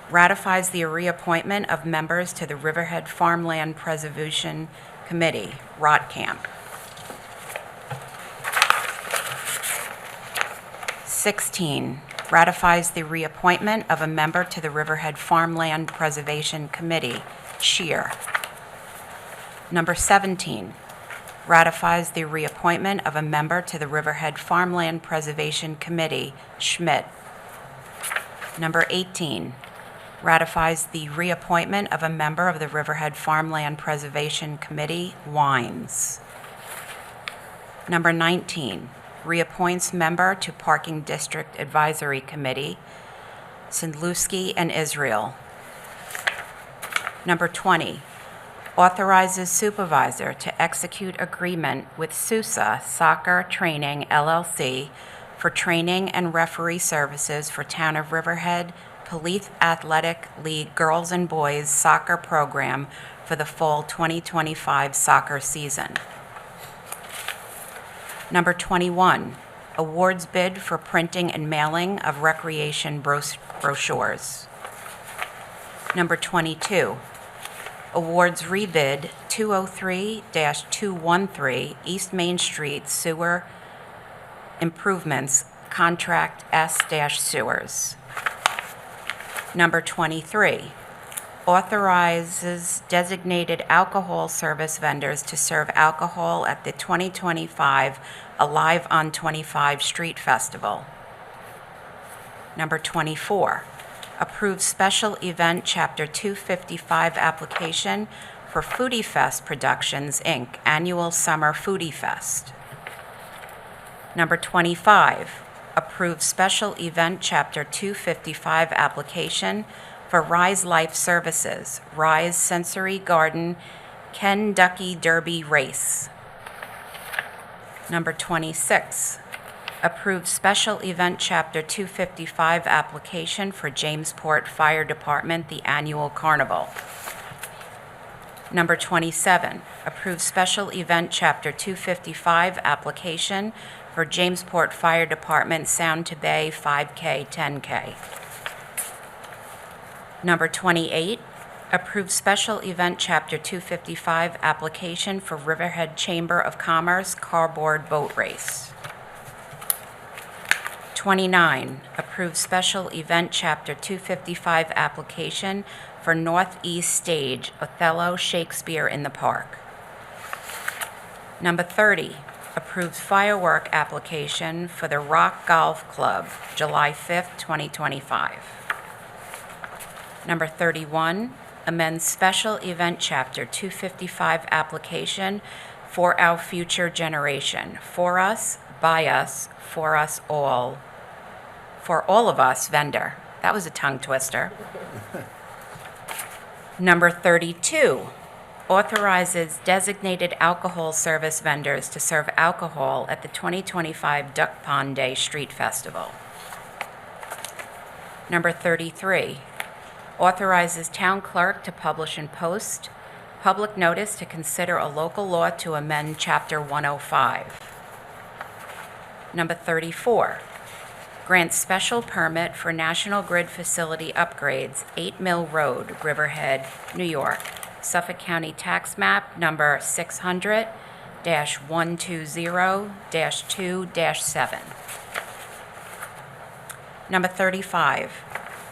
ratifies the reappointment of members to the Riverhead Farmland Preservation Committee, ROTCAMP. 16, ratifies the reappointment of a member to the Riverhead Farmland Preservation Committee, SHEAR. Number 17, ratifies the reappointment of a member to the Riverhead Farmland Preservation Committee, Schmidt. Number 18, ratifies the reappointment of a member of the Riverhead Farmland Preservation Committee, Wines. Number 19, reappoints member to Parking District Advisory Committee, Sandluski and Israel. Number 20, authorizes supervisor to execute agreement with SUSA Soccer Training LLC for training and referee services for Town of Riverhead Police Athletic League Girls and Boys Soccer Program for the fall 2025 soccer season. Number 21, awards bid for printing and mailing of recreation brochures. Number 22, awards rebid 203-213 East Main Street Sewer Improvements, Contract S-Sewers. Number 23, authorizes designated alcohol service vendors to serve alcohol at the 2025 Alive on 25 Street Festival. Number 24, approves special event Chapter 255 application for Foodie Fest Productions, Inc., Annual Summer Foodie Fest. Number 25, approves special event Chapter 255 application for Rise Life Services, Rise Sensory Garden Kentucky Derby Race. Number 26, approves special event Chapter 255 application for Jamesport Fire Department, the annual carnival. Number 27, approves special event Chapter 255 application for Jamesport Fire Department Sound to Bay 5K, 10K. Number 28, approves special event Chapter 255 application for Riverhead Chamber of Commerce Cardboard Boat Race. 29, approves special event Chapter 255 application for Northeast Stage Othello Shakespeare in the Park. Number 30, approves firework application for the Rock Golf Club, July 5th, 2025. Number 31, amend Special Event Chapter 255 application for our future generation. For us, by us, for us all. For all of us, vendor. That was a tongue twister. Number 32, authorizes designated alcohol service vendors to serve alcohol at the 2025 Duck Pond Day Street Festival. Number 33, authorizes town clerk to publish and post public notice to consider a local law to amend Chapter 105. Number 34, grants special permit for National Grid facility upgrades, 8 Mill Road, Riverhead, New York, Suffolk County Tax Map Number 600-120-2-7. Number 35,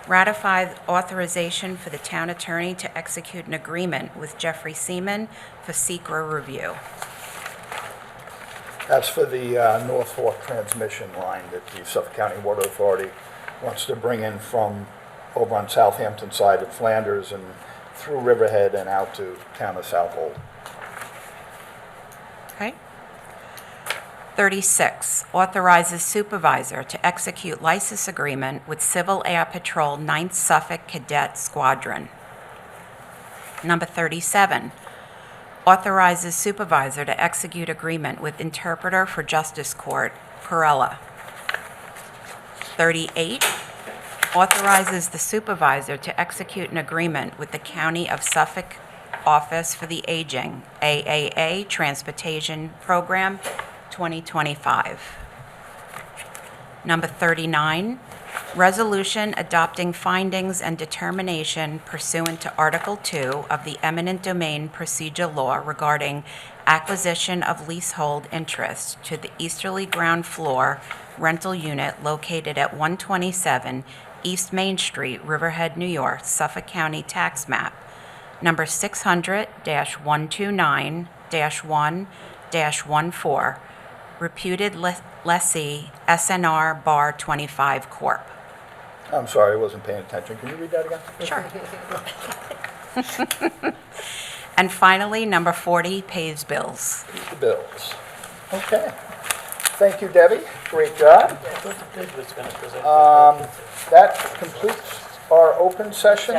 ratify authorization for the town attorney to execute an agreement with Jeffrey Seaman for secret review. That's for the North Fork transmission line that the Suffolk County Water Authority wants to bring in from over on Southampton side of Flanders and through Riverhead and out to town of Southold. Okay. 36, authorizes supervisor to execute license agreement with Civil Air Patrol 9th Suffolk Cadet Squadron. Number 37, authorizes supervisor to execute agreement with interpreter for Justice Court, Perella. 38, authorizes the supervisor to execute an agreement with the County of Suffolk Office for the Aging, AAA Transportation Program 2025. Number 39, resolution adopting findings and determination pursuant to Article 2 of the eminent domain procedure law regarding acquisition of leasehold interest to the easterly ground floor rental unit located at 127 East Main Street, Riverhead, New York, Suffolk County Tax Map Number 600-129-1-14, reputed lessee SNR Bar 25 Corp. I'm sorry, I wasn't paying attention. Can you read that again? Sure. And finally, number 40, pays bills. The bills. Okay. Thank you, Debbie. Great job. That completes our open session.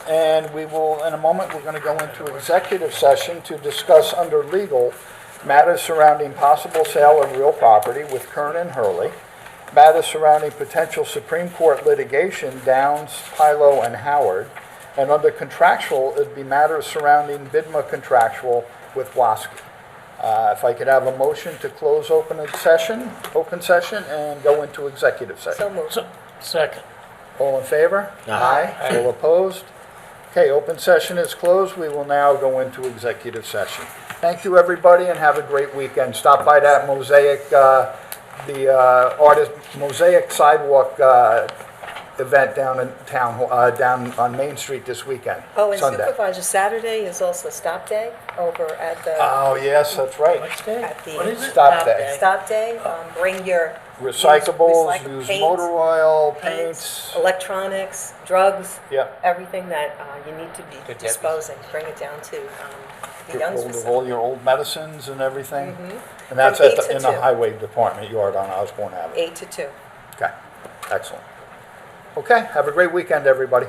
And we will, in a moment, we're going to go into executive session to discuss under legal matters surrounding possible sale of real property with KERN and HURLEY, matters surrounding potential Supreme Court litigation, Downs, PILO, and Howard, and under contractual, it'd be matters surrounding BIDMA contractual with WASKI. If I could have a motion to close open session, and go into executive session. So moved. Second. All in favor? Aye. All opposed? Okay, open session is closed. We will now go into executive session. Thank you, everybody, and have a great weekend. Stop by that Mosaic, artist Mosaic Sidewalk event down in town, down on Main Street this weekend. Oh, and Sunday. Supervisor, Saturday is also Stop Day over at the... Oh, yes, that's right. At the What is it? Stop Day. Stop Day. Bring your... Recyclables, recycled use paints, motor oil, paints. electronics, drugs, Yeah. everything that you need to be disposing. Bring it down to the Young's facility. All your old medicines and everything. Mm-hmm. And that's From at 8 to in the 2. highway department yard on Osborne Avenue. 8 to 2. Okay, excellent. Okay, have a great weekend, everybody.